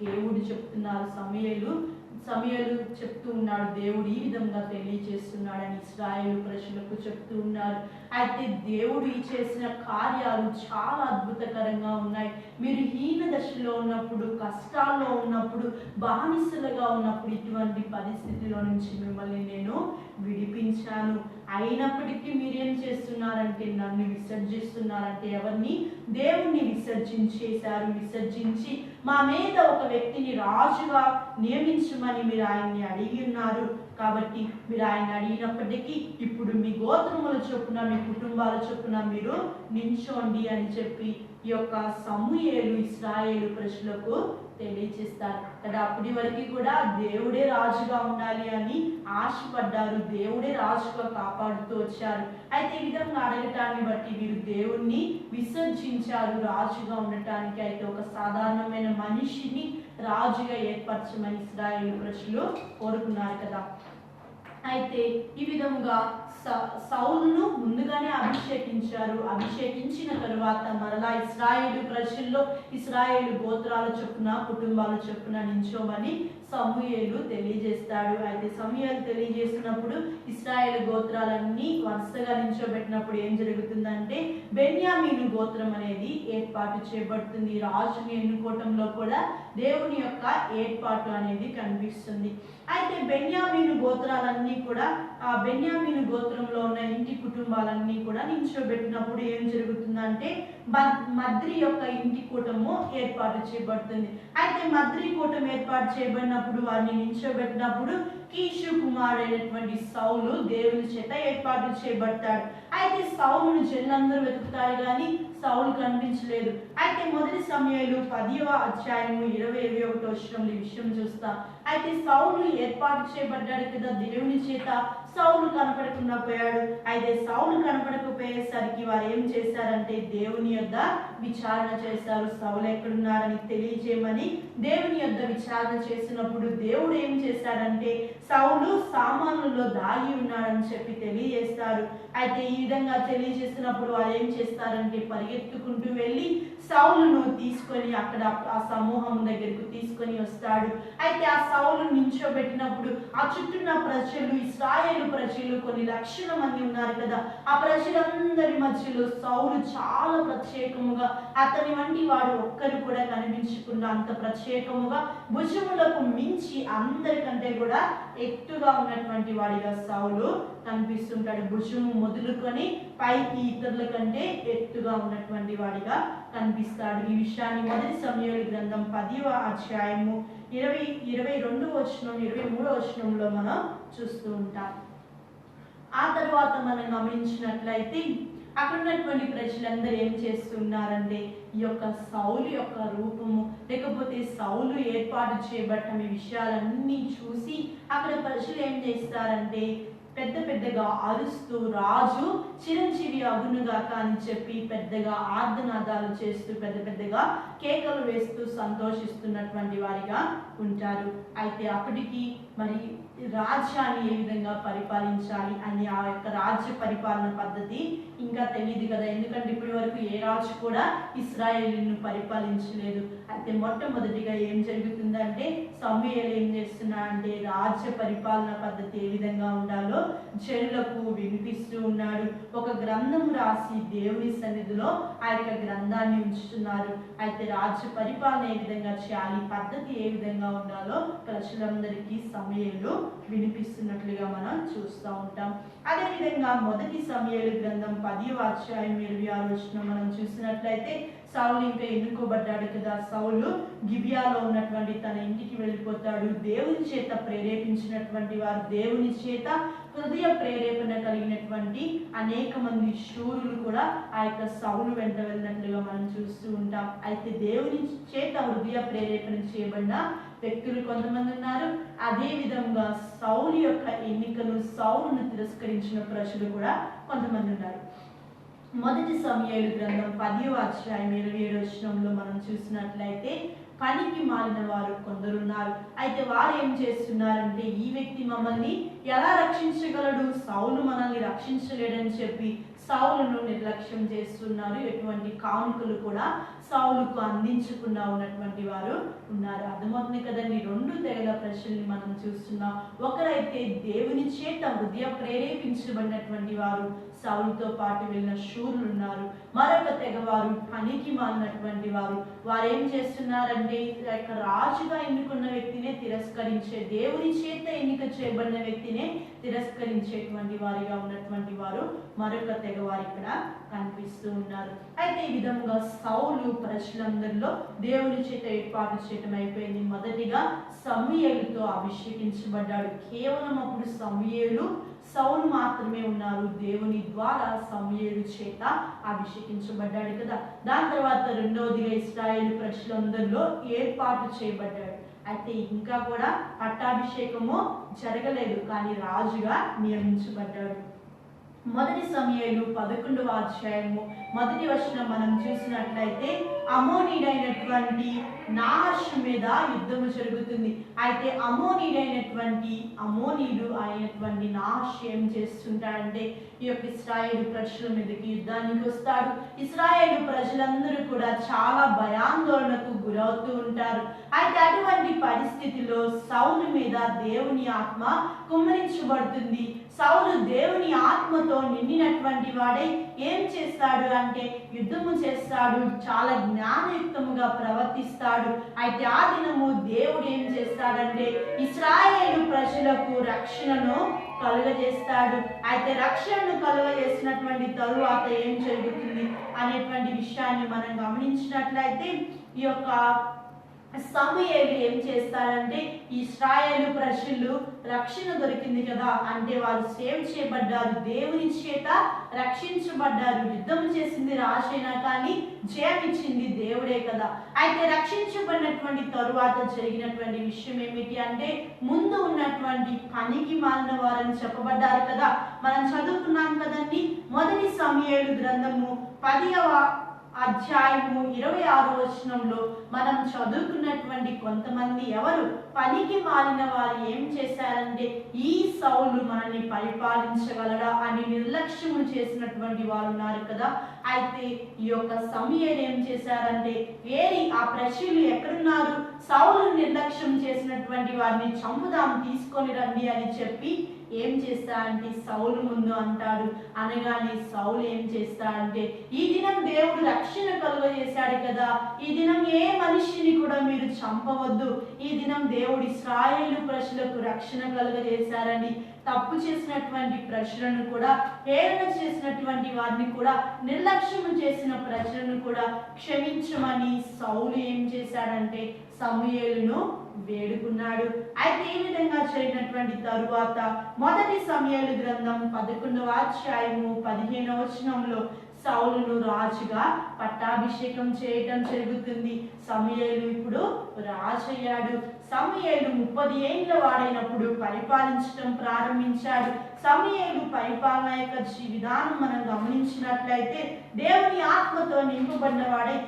S1: దేవుడు చెప్తున్నారు. సమూయేలు చెప్తూ ఉన్నాడు, దేవుడు ఈ విధంగా తెలియజేస్తున్నాడని ఇశ్రాయేలు ప్రజలకు చెప్తూ ఉన్నారు. అయితే దేవుడు చేసిన కార్యాలు చాలా అద్భుతకరంగా ఉన్నాయి. మీరు హీన దశలో ఉన్నప్పుడు, కష్టాల్లో ఉన్నప్పుడు, బానిసలుగా ఉన్నప్పుడు ఇటువంటి పరిస్థితిలో నుంచి మిమ్మల్ని నేను విడిపించాను. అయినప్పటికీ మీరేం చేస్తున్నారంటే నన్ను విసర్జిస్తున్నారంటే ఎవరిని? దేవుణ్ణి విసర్జించి మా మీద ఒక వ్యక్తిని రాజుగా నియమించమని మీరు ఆయన్ని అడిగి ఉన్నారు. కాబట్టి మీరు ఆయన అడిగినప్పటికీ ఇప్పుడు మీ గోత్రముల చొప్పున మీ కుటుంబాల చొప్పున మీరు నించోండి అని చెప్పి ఈ యొక్క సమూయేలు ఇశ్రాయేలు ప్రజలకు తెలియచేస్తారు కదా. అప్పటి వరకు కూడా దేవుడే రాజుగా ఉండాలి అని ఆశపడ్డారు, దేవుడే రాజుగా కాపాడుతూ వచ్చారు. అయితే ఈ విధంగా అడగటాన్ని బట్టి వీరు దేవుణ్ణి విసర్జించారు రాజుగా ఉండటానికి. అయితే ఒక సాధారణమైన మనిషిని రాజుగా ఏర్పరచమని ఇశ్రాయేలు ప్రజలు కోరుకున్నారు కదా. అయితే ఈ విధంగా సౌలును ముందుగానే అభిషేకించారు. అభిషేకించిన తరువాత మరలా ఇశ్రాయేలు ప్రజల్లో ఇశ్రాయేలు గోత్రాల చొప్పున కుటుంబాల చొప్పున నించోమని సమూయేలు తెలియజేస్తాడు. అయితే సమూయేలు తెలియజేసినప్పుడు ఇశ్రాయేలు గోత్రాలన్నీ వరుసగా నించోబెట్టినప్పుడు ఏం జరుగుతుందంటే బెన్యామీను గోత్రం అనేది ఏర్పాటు చేయబడుతుంది. రాజుని ఎన్నుకోవటంలో కూడా దేవుని యొక్క ఏర్పాటు అనేది కనిపిస్తుంది. అయితే బెన్యామీను గోత్రాలన్నీ కూడా ఆ బెన్యామీను గోత్రంలో ఉన్న ఇంటి కుటుంబాలన్నీ కూడా నించోబెట్టినప్పుడు ఏం జరుగుతుందంటే మద్రి యొక్క ఇంటి కూటము ఏర్పాటు చేయబడుతుంది. అయితే మద్రి కూటం ఏర్పాటు చేయబడినప్పుడు వారిని నించోబెట్టినప్పుడు కీషు కుమారుడైనటువంటి సౌలు దేవుని చేత ఏర్పాటు చేయబడతాడు. అయితే సౌలును జనులందరూ వెతుకుతారు కానీ సౌలు కనిపించలేదు. అయితే మొదటి సమయాలు 10వ అధ్యాయము 20-21 వచనంలో ఈ విషయం చూస్తాం. అయితే సౌలు ఏర్పాటు చేయబడ్డాడు కదా దేవుని చేత, సౌలు కనపడకుండా పోయాడు. అయితే సౌలు కనపడకపోయేసరికి వారు ఏం చేశారంటే దేవుని యొద్ద విచారణ చేశారు. సౌలు ఎక్కడున్నారని తెలియజేయమని దేవుని యొద్ద విచారణ చేసినప్పుడు దేవుడు ఏం చేశాడంటే సౌలు సామానుల్లో దాగి ఉన్నాడని చెప్పి తెలియజేస్తారు. అయితే ఈ విధంగా తెలియజేసినప్పుడు వారు ఏం చేస్తారంటే పరిగెత్తుకుంటూ వెళ్ళి సౌలును తీసుకొని అక్కడ ఆ సమూహం దగ్గరకు తీసుకొని వస్తాడు. అయితే ఆ సౌలు నించోబెట్టినప్పుడు ఆ చుట్టూన్న ప్రజలు ఇశ్రాయేలు ప్రజలు కొన్ని లక్షల మంది ఉన్నారు కదా, ఆ ప్రజలందరి మధ్యలో సౌలు చాలా ప్రత్యేకముగా అతని వంటి వాడు ఒక్కరు కూడా కనిపించకుండా అంత ప్రత్యేకముగా భుజములకు మించి అందరికంటే కూడా ఎత్తుగా ఉన్నటువంటి వాడిగా సౌలు కనిపిస్తుంటాడు. భుజము మొదలుకొని పైకి ఇతరుల కంటే ఎత్తుగా ఉన్నటువంటి వాడిగా కనిపిస్తాడు. ఈ విషయాన్ని మొదటి సమూయేలు గ్రంథం 10వ అధ్యాయము 22 వచనం 23 వచనంలో మనం చూస్తూ ఉంటాం. ఆ తర్వాత మనం గమనించినట్లయితే అక్కడ ఉన్నటువంటి ప్రజలందరూ ఏం చేస్తున్నారంటే ఈ యొక్క సౌలు యొక్క రూపము లేకపోతే సౌలు ఏర్పాటు చేయబడటం ఈ విషయాలన్నీ చూసి అక్కడ ప్రజలు ఏం చేస్తారంటే పెద్దగా అరుస్తూ రాజు చిరంజీవి అగునుగాక అని చెప్పి పెద్దగా ఆర్తనాదాలు చేస్తూ పెద్దగా కేకలు వేస్తూ సంతోషిస్తున్నటువంటి వారిగా ఉంటారు. అయితే అప్పటికి మరి రాజ్యాన్ని ఏ విధంగా పరిపాలించాలి అని ఆ యొక్క రాజ్య పరిపాలన పద్ధతి ఇంకా తెలియదు కదా, ఎందుకంటే ఇప్పటి వరకు ఏ రాజు కూడా ఇశ్రాయేలును పరిపాలించలేదు. అయితే మొట్టమొదటిగా ఏం జరుగుతుందంటే సమూయేలు ఏం చేస్తున్నాడంటే రాజ్య పరిపాలన పద్ధతి ఏ విధంగా ఉండాలో జనులకు వినిపిస్తూ ఉన్నాడు. ఒక గ్రంథం రాసి దేవుని సన్నిధిలో ఆ యొక్క గ్రంథాన్ని ఉంచుతున్నారు. అయితే రాజ్య పరిపాలన ఏ విధంగా చేయాలి, పద్ధతి ఏ విధంగా ఉండాలో ప్రజలందరికీ సమూయేలు వినిపిస్తున్నట్లుగా మనం చూస్తూ ఉంటాం. అదేవిధంగా మొదటి సమూయేలు గ్రంథం 10వ అధ్యాయం 26 వచనం మనం చూసినట్లయితే సౌలు ఇంకా ఎన్నుకోబడ్డాడు కదా, సౌలు గిబియాలో ఉన్నటువంటి తన ఇంటికి వెళ్ళిపోతాడు. దేవుని చేత ప్రేరేపించినటువంటి వారు, దేవుని చేత హృదయ ప్రేరేపణ కలిగినటువంటి అనేక మంది శూరులు కూడా ఆ యొక్క సౌలు వెంట వెళ్ళినట్లుగా మనం చూస్తూ ఉంటాం. అయితే దేవుని చేత హృదయ ప్రేరేపణ చేయబడిన వ్యక్తులు కొంతమంది ఉన్నారు. అదే విధంగా సౌలు యొక్క ఎన్నికను సౌలును తిరస్కరించిన ప్రజలు కూడా కొంతమంది ఉన్నారు. మొదటి సమూయేలు గ్రంథం 10వ అధ్యాయం 27 వచనంలో మనం చూసినట్లయితే పనికి మాలిన వారు కొందరున్నారు. అయితే వారు ఏం చేస్తున్నారంటే ఈ వ్యక్తి మమ్మల్ని ఎలా రక్షించగలడు, సౌలు మనల్ని రక్షించలేడని చెప్పి సౌలును నిర్లక్ష్యం చేస్తున్నారు. ఎటువంటి కానుకలు కూడా సౌలుకు అందించకుండా ఉన్నటువంటి వారు ఉన్నారు. అర్థమవుతుంది కదండి, రెండు తెగల ప్రజల్ని మనం చూస్తున్నాం. ఒకరైతే దేవుని చేత హృదయ ప్రేరేపించబడినటువంటి వారు, సౌలుతో పాటు వెళ్ళిన శూరులు ఉన్నారు. మరొక తెగవారు పనికి మాలినటువంటి వారు. వారు ఏం చేస్తున్నారంటే రాజుగా ఎన్నుకున్న వ్యక్తినే తిరస్కరించే, దేవుని చేత ఎన్నిక చేయబడిన వ్యక్తినే తిరస్కరించేటువంటి వారిగా ఉన్నటువంటి వారు మరొక తెగవారు ఇక్కడ కనిపిస్తూ ఉన్నారు. అయితే ఈ విధంగా సౌలు ప్రజలందరిలో దేవుని చేత ఏర్పాటు చేయటం అయిపోయింది. మొదటిగా సమూయేలుతో అభిషేకించబడ్డాడు. కేవలం అప్పుడు సమూయేలు సౌలు మాత్రమే ఉన్నారు. దేవుని ద్వారా సమూయేలు చేత అభిషేకించబడ్డాడు కదా. దాని తర్వాత రెండవదిగా ఇశ్రాయేలు ప్రజలందరిలో ఏర్పాటు చేయబడ్డాడు. అయితే ఇంకా కూడా పట్టాభిషేకము జరగలేదు, కానీ రాజుగా నియమించబడ్డాడు. మొదటి సమూయేలు 11వ అధ్యాయము మొదటి వచనం మనం చూసినట్లయితే అమోనీయుడైనటువంటి నాహాషు మీద యుద్ధము జరుగుతుంది. అయితే అమోనీయుడు అయినటువంటి నాహాషు ఏం చేస్తుంటాడంటే ఈ యొక్క ఇశ్రాయేలు ప్రజల మీదకి యుద్ధానికి వస్తాడు. ఇశ్రాయేలు ప్రజలందరూ కూడా చాలా భయాందోళనకు గురవుతూ ఉంటారు. అయితే అటువంటి పరిస్థితిలో సౌలు మీద దేవుని ఆత్మ కుమ్మరించబడుతుంది. సౌలు దేవుని ఆత్మతో నిండినటువంటి వాడై ఏం చేస్తాడు అంటే యుద్ధము చేస్తాడు, చాలా జ్ఞానయుక్తముగా ప్రవర్తిస్తాడు. అయితే ఆ దినము దేవుడు ఏం చేస్తాడంటే ఇశ్రాయేలు ప్రజలకు రక్షణను కలుగజేస్తాడు. అయితే రక్షణను కలుగజేసినటువంటి తరువాత ఏం జరుగుతుంది అనేటువంటి విషయాన్ని మనం గమనించినట్లయితే ఈ యొక్క సమూయేలు ఏం చేస్తారంటే ఇశ్రాయేలు ప్రజలు రక్షణ దొరికింది కదా, అంటే వారు సేవ్ చేయబడ్డారు, దేవుని చేత రక్షించబడ్డారు. యుద్ధం చేసింది రాజైనా కానీ జయమిచ్చింది దేవుడే కదా. అయితే రక్షించబడినటువంటి తరువాత జరిగినటువంటి విషయం ఏమిటి అంటే ముందు ఉన్నటువంటి పనికి మాలిన వారని చెప్పబడ్డారు కదా. మనం చదువుకున్నాం కదండి, మొదటి సమూయేలు గ్రంథము 10వ అధ్యాయము 26వ వచనంలో మనం చదువుకున్నటువంటి కొంతమంది ఎవరు పనికి మాలిన వారు ఏం చేశారంటే ఈ సౌలు మనల్ని పరిపాలించగలడా అని నిర్లక్ష్యము చేసినటువంటి వారు ఉన్నారు కదా. అయితే ఈ యొక్క సమూయేలు ఏం చేశారంటే ఏరి ఆ ప్రజలు ఎక్కడున్నారు, సౌలు నిర్లక్ష్యం చేసినటువంటి వారిని చంపుదాం, తీసుకొని రండి అని చెప్పి ఏం చేస్తాడంటే సౌలు ముందు అంటాడు. అనగానే సౌలు ఏం చేస్తాడంటే ఈ దినం దేవుడు రక్షణ కలుగజేశాడు కదా, ఈ దినం ఏ మనిషిని కూడా మీరు చంపవద్దు, ఈ దినం దేవుడు ఇశ్రాయేలు ప్రజలకు రక్షణ కలుగజేశారని తప్పు చేసినటువంటి ప్రజలను కూడా, హేళన చేసినటువంటి వారిని కూడా, నిర్లక్ష్యం చేసిన ప్రజలను కూడా క్షమించమని సౌలు ఏం చేశాడంటే సమూయేలును వేడుకున్నాడు. అయితే ఈ విధంగా జరిగినటువంటి తరువాత మొదటి సమూయేలు గ్రంథం 11వ అధ్యాయము 15వ వచనంలో సౌలును రాజుగా పట్టాభిషేకం చేయటం జరుగుతుంది. సమూయేలు ఇప్పుడు రాజయ్యాడు. సమూయేలు 30 ఏళ్ల వాడైనప్పుడు పరిపాలించడం ప్రారంభించాడు. సమూయేలు పరిపాలన యొక్క విధానం మనం గమనించినట్లయితే దేవుని ఆత్మతో నింపబడిన వాడై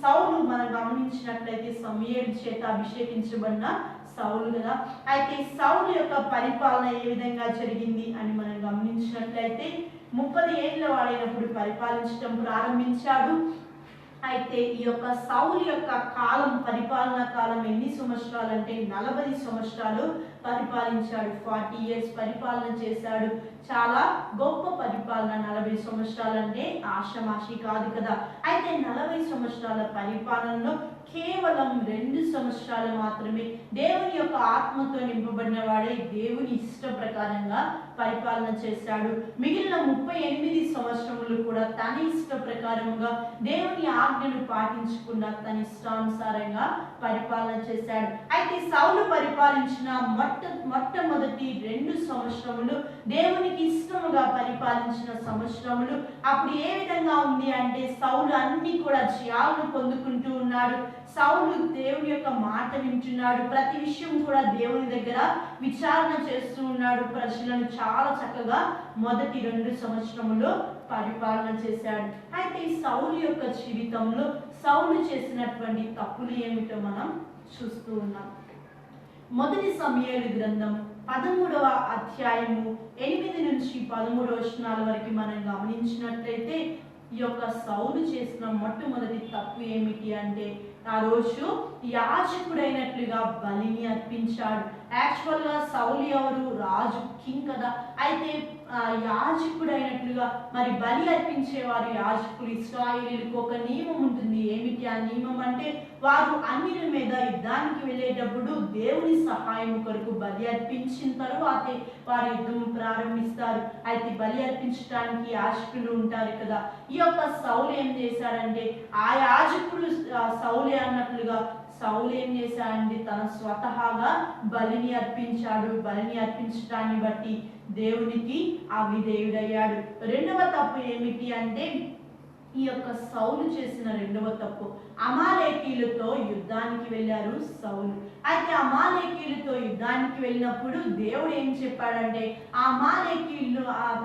S1: సౌలు మనం గమనించినట్లయితే సమూయేలు చేత అభిషేకించబడిన సౌలు కదా. అయితే సౌలు యొక్క పరిపాలన ఏ విధంగా జరిగింది అని మనం గమనించినట్లయితే 30 ఏళ్ల వాడైనప్పుడు పరిపాలించడం ప్రారంభించాడు. అయితే ఈ యొక్క సౌలు యొక్క పరిపాలనా కాలం ఎన్ని సంవత్సరాలు అంటే 40 సంవత్సరాలు పరిపాలించాడు. 40 years పరిపాలన చేశాడు. చాలా గొప్ప పరిపాలన. 40 సంవత్సరాలు అంటే ఆషమాషి కాదు కదా. అయితే 40 సంవత్సరాల పరిపాలనలో కేవలం 2 సంవత్సరాలు మాత్రమే దేవుని యొక్క ఆత్మతో నింపబడిన వాడే దేవుని ఇష్ట ప్రకారంగా పరిపాలన చేశాడు. మిగిలిన 38 సంవత్సరములు కూడా తన ఇష్ట ప్రకారంగా దేవుని ఆజ్ఞలు పాటించకుండా తన ఇష్టానుసారంగా పరిపాలన చేశాడు. అయితే సౌలు పరిపాలించిన మొట్టమొదటి 2 సంవత్సరములు దేవునికి ఇష్టముగా పరిపాలించిన సంవత్సరములు. అప్పుడు ఏ విధంగా ఉంది అంటే సౌలు అన్ని కూడా జయాలను పొందుకుంటూ ఉన్నాడు. సౌలు దేవుని యొక్క మాట వింటున్నాడు. ప్రతి విషయం కూడా దేవుని దగ్గర విచారణ చేస్తూ ఉన్నాడు. ప్రజలను చాలా చక్కగా మొదటి 2 సంవత్సరములు పరిపాలన చేశాడు. అయితే సౌలు యొక్క జీవితంలో సౌలు చేసినటువంటి తప్పులు ఏమిటో మనం చూస్తూ ఉన్నాం. మొదటి సమూయేలు గ్రంథం 13వ అధ్యాయము 8 నుంచి 13 వచనాల వరకు మనం గమనించినట్లయితే ఈ యొక్క సౌలు చేసిన మొట్టమొదటి తప్పు ఏమిటి అంటే ఆ రోజు యాజకుడైనట్లుగా బలిని అర్పించాడు. యాక్చువల్గా సౌలు ఎవరు? రాజు, కింగ్ కదా. అయితే యాజకుడైనట్లుగా మరి బలి అర్పించేవారు యాజకులు. ఇశ్రాయేలీయులకు ఒక నియమం ఉంటుంది. ఏమిటి ఆ నియమం అంటే వారు అన్యుల మీద యుద్ధానికి వెళ్ళేటప్పుడు దేవుని సహాయం కొరకు బలి అర్పించిన తరువాతే వారు యుద్ధం ప్రారంభిస్తారు. అయితే బలి అర్పించడానికి యాజకులు ఉంటారు కదా. ఈ యొక్క సౌలు ఏం చేశాడంటే ఆ యాజకుడు సౌలే అన్నట్లుగా సౌలు ఏం చేశాడంటే తన స్వతహాగా బలిని అర్పించాడు. బలిని అర్పించడాన్ని బట్టి దేవునికి అవిధేయుడయ్యాడు. రెండవ తప్పు ఏమిటి అంటే ఈ యొక్క సౌలు చేసిన రెండవ తప్పు, అమాలేకీయులతో యుద్ధానికి వెళ్ళారు సౌలు. అయితే అమాలేకీయులతో యుద్ధానికి వెళ్ళినప్పుడు దేవుడు ఏం చెప్పాడంటే ఆ అమాలేకీయులను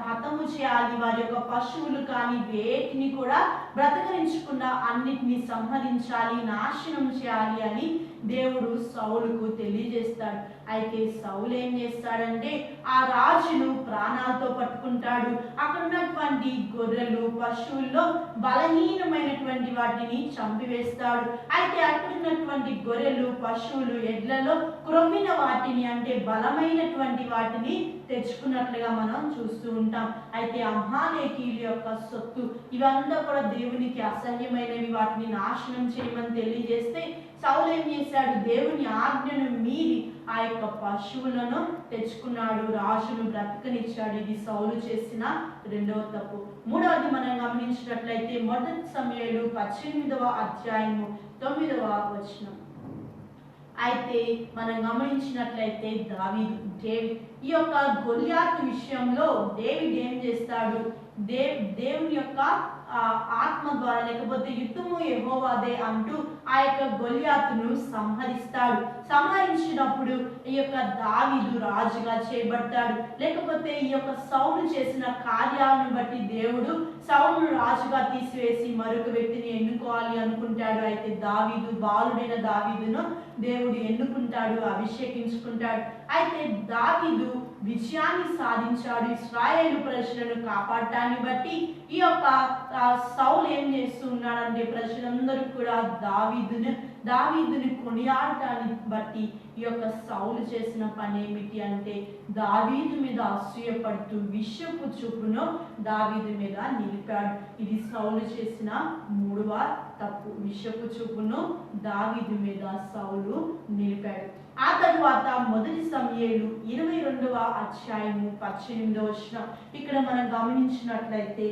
S1: హతము చేయాలి, వారి యొక్క పశువులు కానీ వేటిని కూడా బ్రతకరించకుండా అన్నిటిని సంహరించాలి, నాశనం చేయాలి అని దేవుడు సౌలుకు తెలియజేస్తాడు. అయితే సౌలు ఏం చేస్తాడంటే ఆ రాజును ప్రాణాలతో పట్టుకుంటాడు. అక్కడ ఉన్నటువంటి గొర్రెలు పశువుల్లో బలహీనమైనటువంటి వాటిని చంపివేస్తాడు. అయితే అక్కడ ఉన్నటువంటి గొర్రెలు పశువులు ఎడ్లలో క్రొమ్మిన వాటిని అంటే బలమైనటువంటి వాటిని తెచ్చుకున్నట్లుగా మనం చూస్తూ ఉంటాం. అయితే అమాలేకీయుల యొక్క సొత్తు ఇవంతా కూడా దేవునికి అసహ్యమైనవి, వాటిని నాశనం చేయమని తెలియజేస్తే సౌలు ఏం చేశాడు, దేవుని ఆజ్ఞను మీరి ఆ యొక్క పశువులను తెచ్చుకున్నాడు, రాజును బ్రతకనిచ్చాడు. ఇది సౌలు చేసిన రెండవ తప్పు. మూడవది మనం గమనించినట్లయితే మొదటి సమూయేలు 18వ అధ్యాయము 9వ వచనం. అయితే మనం గమనించినట్లయితే ఈ యొక్క గొలియాతు విషయంలో డేవిడ్ ఏం చేస్తాడు, దేవుని యొక్క ఆత్మ ద్వారా లేకపోతే యుద్ధము యెహోవాదే అంటూ ఆ యొక్క గొలియాతును సంహరిస్తాడు. సంహరించినప్పుడు ఈ యొక్క దావీదు రాజుగా చేయబడతాడు. లేకపోతే ఈ యొక్క సౌలు చేసిన కార్యాలను బట్టి దేవుడు సౌలును రాజుగా తీసివేసి మరొక వ్యక్తిని ఎన్నుకోవాలి అనుకుంటాడు. అయితే దావీదు బాలుడైన దావీదును దేవుడు ఎన్నుకుంటాడు, అభిషేకించుకుంటాడు. అయితే దావీదు విజయాన్ని సాధించాడు. ఇశ్రాయేలు ప్రజలను కాపాడటాన్ని బట్టి ఈ యొక్క సౌలు ఏం చేస్తూ ఉన్నాడంటే ప్రజలందరూ కూడా దావీదుని కొనియాడటాన్ని బట్టి ఈ యొక్క సౌలు చేసిన పని ఏమిటి అంటే దావీదు మీద అసూయపడుతూ విషపు చూపును దావీదు మీద నిలిపాడు. ఇది సౌలు చేసిన మూడవ తప్పు. విషపు చూపును దావీదు మీద సౌలు నిలిపాడు. ఆ తరువాత మొదటి సమూయేలు 22వ అధ్యాయము 18వ వచనం. ఇక్కడ మనం గమనించినట్లయితే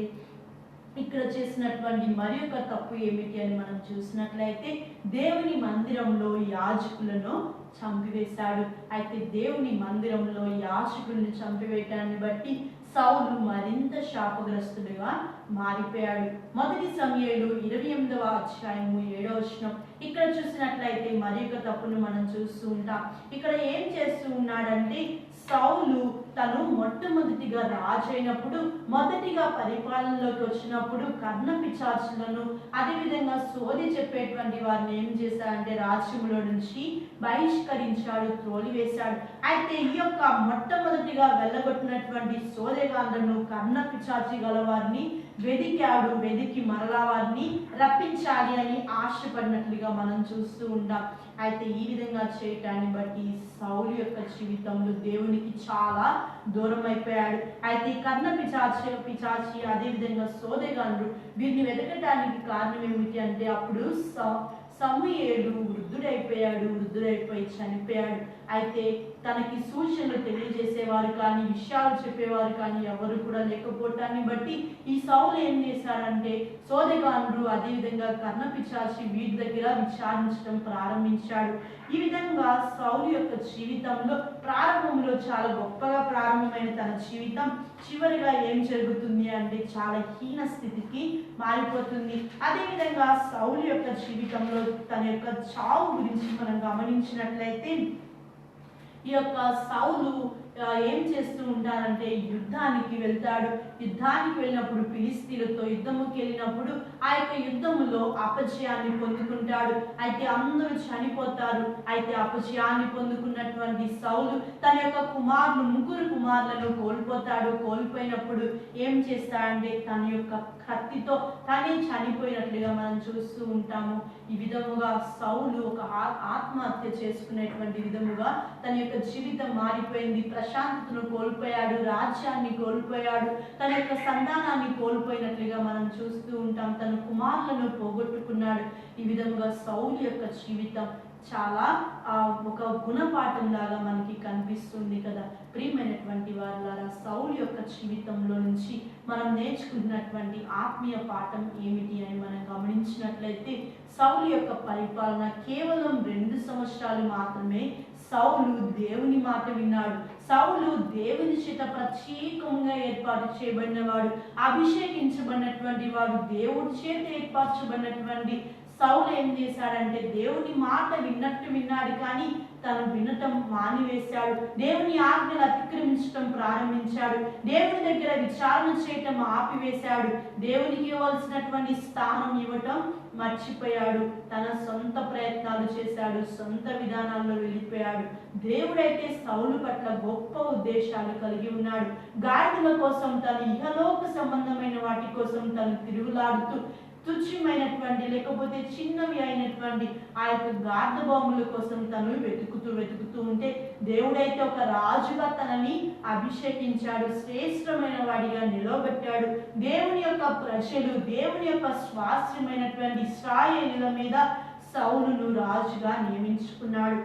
S1: ఇక్కడ చేసినటువంటి మరి ఒక తప్పు ఏమిటి అని మనం చూసినట్లయితే దేవుని మందిరంలో యాజకులను చంపివేశాడు. అయితే దేవుని మందిరంలో యాజకులను చంపివేయటాన్ని బట్టి సౌలు మరింత శాపగ్రస్తుడిగా మారిపోయాడు. మొదటి సమూయేలు 28వ అధ్యాయము 7వ వచనం. ఇక్కడ చూసినట్లయితే మరి ఒక తప్పును మనం చూస్తూ ఉంటాం. ఇక్కడ ఏం చేస్తూ ఉన్నాడంటే సౌలు తను మొట్టమొదటిగా రాజు అయినప్పుడు మొదటిగా పరిపాలనలోకి వచ్చినప్పుడు కర్ణ పిశాచులను అదేవిధంగా సోది చెప్పేటువంటి వారిని ఏం చేశాడంటే రాజ్యంలో నుంచి బహిష్కరించాడు, త్రోలివేశాడు. అయితే ఈ యొక్క మొట్టమొదటిగా వెళ్ళగొట్టినటువంటి సోదెగాళ్ళను కర్ణ పిశాచి గల వారిని వెదికి మరలా వారిని రప్పించాలి అని ఆశపడినట్లుగా మనం చూస్తూ ఉంటాం. అయితే ఈ విధంగా చేయటాన్ని బట్టి సౌలు యొక్క జీవితంలో దేవునికి చాలా దూరం అయిపోయాడు. అయితే కర్ణ పిశాచి అదేవిధంగా సోదెగాళ్ళు వీరిని వెతకటానికి కారణం ఏమిటి అంటే అప్పుడు సమూయేలు వృద్ధుడైపోయి చనిపోయాడు. అయితే తనకి సూచనలు తెలియజేసేవారు కానీ విషయాలు చెప్పేవారు కానీ ఎవరు కూడా లేకపోవటాన్ని బట్టి ఈ సౌలు ఏం చేశాడంటే సోదెగాండ్రు అదేవిధంగా కర్ణ పిశాచి వీరి దగ్గర విచారించడం ప్రారంభించాడు. ఈ విధంగా సౌలు యొక్క జీవితంలో ప్రారంభంలో చాలా గొప్పగా ప్రారంభమైన తన జీవితం చివరిగా ఏం జరుగుతుంది అంటే చాలా హీన స్థితికి మారిపోతుంది. అదేవిధంగా సౌలు యొక్క జీవితంలో తన యొక్క చావు గురించి మనం గమనించినట్లయితే ఈ యొక్క సౌలు ఏం చేస్తూ ఉంటారంటే యుద్ధానికి వెళ్తాడు. యుద్ధానికి వెళ్ళినప్పుడు ఫిలిస్తీయులతో యుద్ధముకి వెళ్ళినప్పుడు ఆ యొక్క యుద్ధములో అపజయాన్ని పొందుకుంటాడు. అయితే అందరూ చనిపోతారు. అయితే అపజయాన్ని పొందుకున్నటువంటి సౌలు తన యొక్క ముగ్గురు కుమారులను కోల్పోతాడు. కోల్పోయినప్పుడు ఏం చేస్తాడంటే తన యొక్క కత్తితో తనే చనిపోయినట్లుగా మనం చూస్తూ ఉంటాము. ఈ విధముగా సౌలు ఒక ఆత్మహత్య చేసుకునేటువంటి విధముగా తన యొక్క జీవితం మారిపోయింది. ప్రశాంతతను కోల్పోయాడు, రాజ్యాన్ని కోల్పోయాడు, తన యొక్క సంతానాన్ని కోల్పోయినట్లుగా మనం చూస్తూ ఉంటాం. తన కుమారులను పోగొట్టుకున్నాడు. ఈ విధముగా సౌలు యొక్క జీవితం చాలా ఒక గుణపాఠం లాగా మనకి కనిపిస్తుంది కదా. ప్రియమైనటువంటి వారులారా, సౌలు యొక్క జీవితంలో నుంచి మనం నేర్చుకుంటున్నటువంటి ఆత్మీయ పాఠం ఏమిటి అని మనం గమనించినట్లయితే సౌలు యొక్క పరిపాలన కేవలం 2 సంవత్సరాలు మాత్రమే సౌలు దేవుని మాట విన్నాడు. సౌలు దేవుని చేత ప్రత్యేకంగా ఏర్పాటు చేయబడినవాడు, అభిషేకించబడినటువంటి వాడు, దేవుడి చేత ఏర్పరచబడినటువంటి సౌలు ఏం చేశాడంటే దేవుని మాట విన్నాడు, కానీ తను వినటం మానివేశాడు. దేవుని ఆజ్ఞలు అతిక్రమించటం ప్రారంభించాడు. దేవుని దగ్గర విచారణ చేయటం ఆపివేశాడు. దేవునికి ఇవ్వాల్సినటువంటి స్థానం ఇవ్వటం మర్చిపోయాడు. తన సొంత ప్రయత్నాలు చేశాడు, సొంత విధానాల్లో వెళ్ళిపోయాడు. దేవుడైతే సౌలు పట్ల గొప్ప ఉద్దేశాలు కలిగి ఉన్నాడు. గాడిదల కోసం, తన ఇహలోక సంబంధమైన వాటి కోసం తను తిరుగులాడుతూ తుచ్చమైనటువంటి లేకపోతే చిన్నవి అయినటువంటి ఆ యొక్క గార్ధబొమ్మల కోసం తను వెతుకుతూ ఉంటే దేవుడైతే ఒక రాజుగా తనని అభిషేకించాడు, శ్రేష్టమైన వాడిగా నిలవబెట్టాడు. దేవుని యొక్క ప్రజలు, దేవుని యొక్క స్వాస్థ్యమైనటువంటి ఇశ్రాయేలీయుల మీద సౌలును రాజుగా నియమించుకున్నాడు.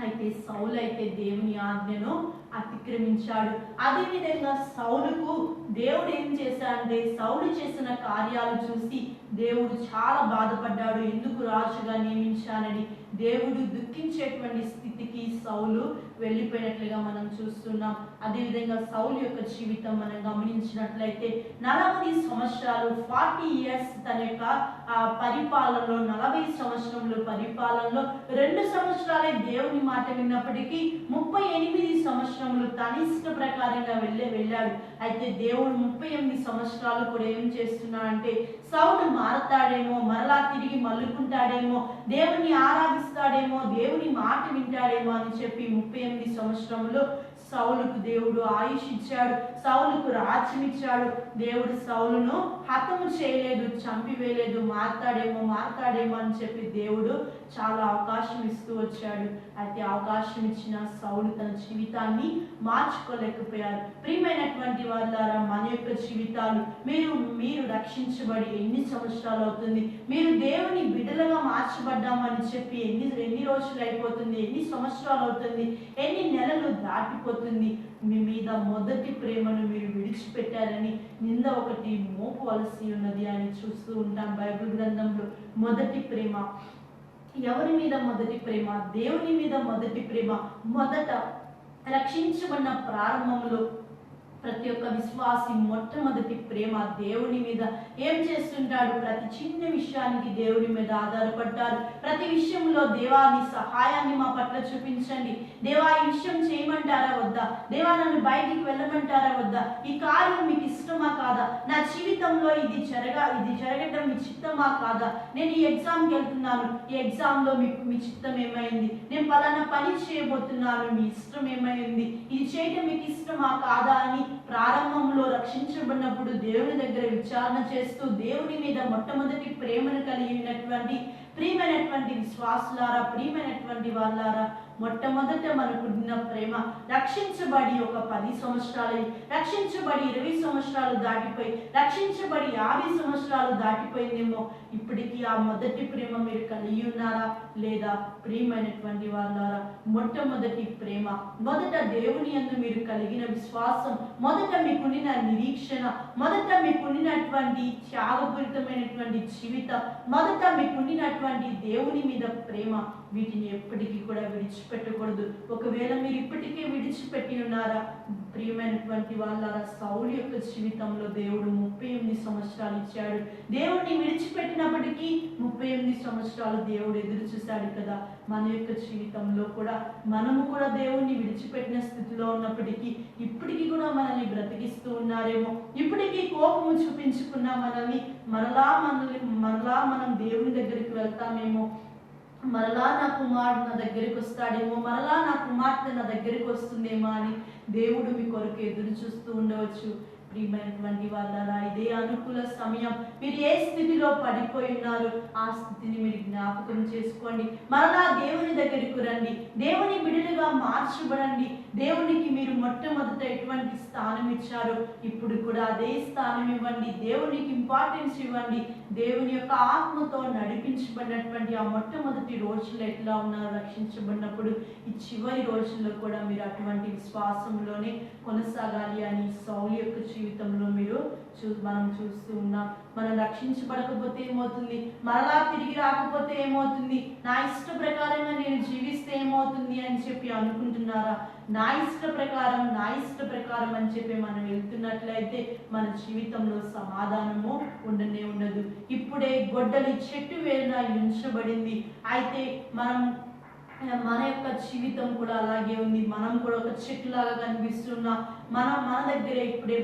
S1: అయితే సౌలు అయితే దేవుని ఆజ్ఞను అతిక్రమించాడు. అదేవిధంగా సౌలుకు దేవుడు ఏం చేశాడంటే సౌలు చేసిన కార్యాలు చూసి దేవుడు చాలా బాధపడ్డాడు. ఎందుకు రాజుగా నియమించానని దేవుడు దుఃఖించేటువంటి స్థితికి సౌలు వెళ్ళిపోయినట్లుగా మనం చూస్తున్నాం. అదేవిధంగా సౌలు యొక్క జీవితం మనం గమనించినట్లయితే 40 సంవత్సరాలు 40 ఇయర్స్ తన యొక్క పరిపాలనలో 40 సంవత్సరంలో పరిపాలనలో 2 సంవత్సరాలే దేవుని మాట విన్నప్పటికీ 38 సంవత్సరములు తన ఇష్ట ప్రకారంగా వెళ్ళాడు. అయితే దేవుడు 38 సంవత్సరాలు కూడా ఏం చేస్తున్నాడంటే సౌలు మారతాడేమో, మరలా తిరిగి మల్లుకుంటాడేమో, దేవుని ఆరాధిస్తాడేమో, దేవుని మాట వింటాడేమో అని చెప్పి 38 సంవత్సరంలో సౌలుకు దేవుడు ఆయుష్ ఇచ్చాడు, సౌలుకు రాజ్యం ఇచ్చాడు. దేవుడు సౌలును హతము చేయలేదు, చంపివేయలేదు. మారతాడేమో అని చెప్పి దేవుడు చాలా అవకాశం ఇస్తూ వచ్చాడు. అయితే అవకాశం ఇచ్చిన సౌలు తన జీవితాన్ని మార్చుకోలేకపోయారు. ప్రియమైనటువంటి వాళ్ళారా, మన యొక్క జీవితాలు మీరు రక్షించబడి ఎన్ని సంవత్సరాలు అవుతుంది? మీరు దేవుని బిడ్డలుగా మార్చబడ్డామని చెప్పి ఎన్ని రోజులు అయిపోతుంది? ఎన్ని సంవత్సరాలు అవుతుంది? ఎన్ని నెలలు దాటిపోతుంది? మీ మీద మొదటి ప్రేమను మీరు విడిచిపెట్టారని నింద ఒకటి మోపవలసి ఉన్నది అని చూస్తూ ఉంటాం బైబిల్ గ్రంథంలో. మొదటి ప్రేమ ఎవరి మీద? మొదటి ప్రేమ దేవుని మీద. మొదటి ప్రేమ మొదట రక్షించబడిన ప్రారంభంలో ప్రతి ఒక్క విశ్వాసి మొట్టమొదటి ప్రేమ దేవుని మీద. ఏం చేస్తుంటాడు? ప్రతి చిన్న విషయానికి దేవుని మీద ఆధారపడ్డారు. ప్రతి విషయంలో దేవాని సహాయాన్ని మా పట్ల చూపించండి, దేవా ఈ విషయం చేయమంటారా వద్దా, దేవా నన్ను బయటికి వెళ్ళమంటారా వద్దా, ఈ కార్యం మీకు ఇష్టమా కాదా, నా జీవితంలో ఇది జరగటం మీ చిత్తమా కాదా, నేను ఈ ఎగ్జామ్కి వెళ్తున్నాను, ఈ ఎగ్జామ్లో మీ చిత్తం ఏమైంది, నేను పలానా పని చేయబోతున్నాను, మీ ఇష్టం ఏమైంది, ఇది చేయటం మీకు ఇష్టమా కాదా అని ప్రారంభంలో రక్షించబడినప్పుడు దేవుని దగ్గర విచారణ చేస్తూ దేవుని మీద మొట్టమొదటి ప్రేమను కలిగినటువంటి ప్రియమైనటువంటి విశ్వాసులారా, ప్రియమైనటువంటి వాళ్ళారా, మొట్టమొదట మనకున్న ప్రేమ రక్షించబడి ఒక 10 సంవత్సరాలు, రక్షించబడి 20 సంవత్సరాలు దాటిపోయి, రక్షించబడి 50 సంవత్సరాలు దాటిపోయిందేమో. ఇప్పటికీ ఆ మొదటి ప్రేమ మీరు కలిగి ఉన్నారా లేదా? ప్రియమైనటువంటి వాళ్ళారా, మొట్టమొదటి ప్రేమ, మొదట దేవుని యందు మీరు కలిగిన విశ్వాసం, మొదట మీకుండిన నిరీక్షణ, మొదట మీకుండినటువంటి త్యాగపూరితమైనటువంటి జీవితం, మొదట మీకుండినటువంటి దేవుని మీద ప్రేమ, వీటిని ఎప్పటికీ కూడా విడిచిపెట్టకూడదు. ఒకవేళ మీరు ఇప్పటికే విడిచిపెట్టి ఉన్నారా? ప్రియమైనటువంటి వాళ్ళారా, సౌలు యొక్క జీవితంలో దేవుడు 38 సంవత్సరాలు ఇచ్చాడు. దేవుడిని విడిచిపెట్టినప్పటికీ 38 సంవత్సరాలు దేవుడు ఎదురు చూశాడు కదా. మన యొక్క జీవితంలో కూడా మనము కూడా దేవుణ్ణి విడిచిపెట్టిన స్థితిలో ఉన్నప్పటికీ ఇప్పటికీ కూడా మనల్ని బ్రతికిస్తూ ఉన్నారేమో, ఇప్పటికీ కోపము చూపించుకున్న మనల్ని మరలా మనం దేవుని దగ్గరికి వెళ్తామేమో, మరలా నా కుమారుడు నా దగ్గరికి వస్తాడేమో, మరలా నా కుమార్తె నా దగ్గరికి వస్తుందేమో అని దేవుడు మీ కొరకు ఎదురు చూస్తూ ఉండవచ్చు. ప్రియమైనటువంటి వాళ్ళారా, ఇదే అనుకూల సమయం. మీరు ఏ స్థితిలో పడిపోయి ఉన్నారు ఆ స్థితిని మీరు జ్ఞాపకం చేసుకోండి. మరలా దేవుని దగ్గరికి రండి, దేవుని బిడ్డలుగా మార్చబడండి. దేవునికి మీరు మొట్టమొదట ఎటువంటి స్థానం ఇచ్చారో ఇప్పుడు కూడా అదే స్థానం ఇవ్వండి. దేవునికి ఇంపార్టెన్స్ ఇవ్వండి. దేవుని యొక్క ఆత్మతో నడిపించబడినటువంటి ఆ మొట్టమొదటి రోజుల్లో ఎట్లా ఉన్నారు రక్షించబడినప్పుడు, ఈ చివరి రోజుల్లో కూడా మీరు అటువంటి విశ్వాసంలోనే కొనసాగాలి అని సౌలు యొక్క జీవితంలో మనం చూస్తూ ఉన్నాం. మనం రక్షించబడకపోతే ఏమవుతుంది, మరలా తిరిగి రాకపోతే ఏమవుతుంది, నా ఇష్ట ప్రకారంగా నేను జీవిస్తే ఏమవుతుంది అని చెప్పి అనుకుంటున్నారా? నా ఇష్ట ప్రకారం అని చెప్పి మనం వెళ్తున్నట్లయితే మన జీవితంలో సమాధానము ఉండనే ఉండదు. ఇప్పుడే గొడ్డలి చెట్టు వేరున ఉంచబడింది. అయితే మన యొక్క జీవితం కూడా అలాగే ఉంది. మనం కూడా ఒక చెట్టు లాగా కనిపిస్తున్నాం. మన దగ్గరే ఇప్పుడే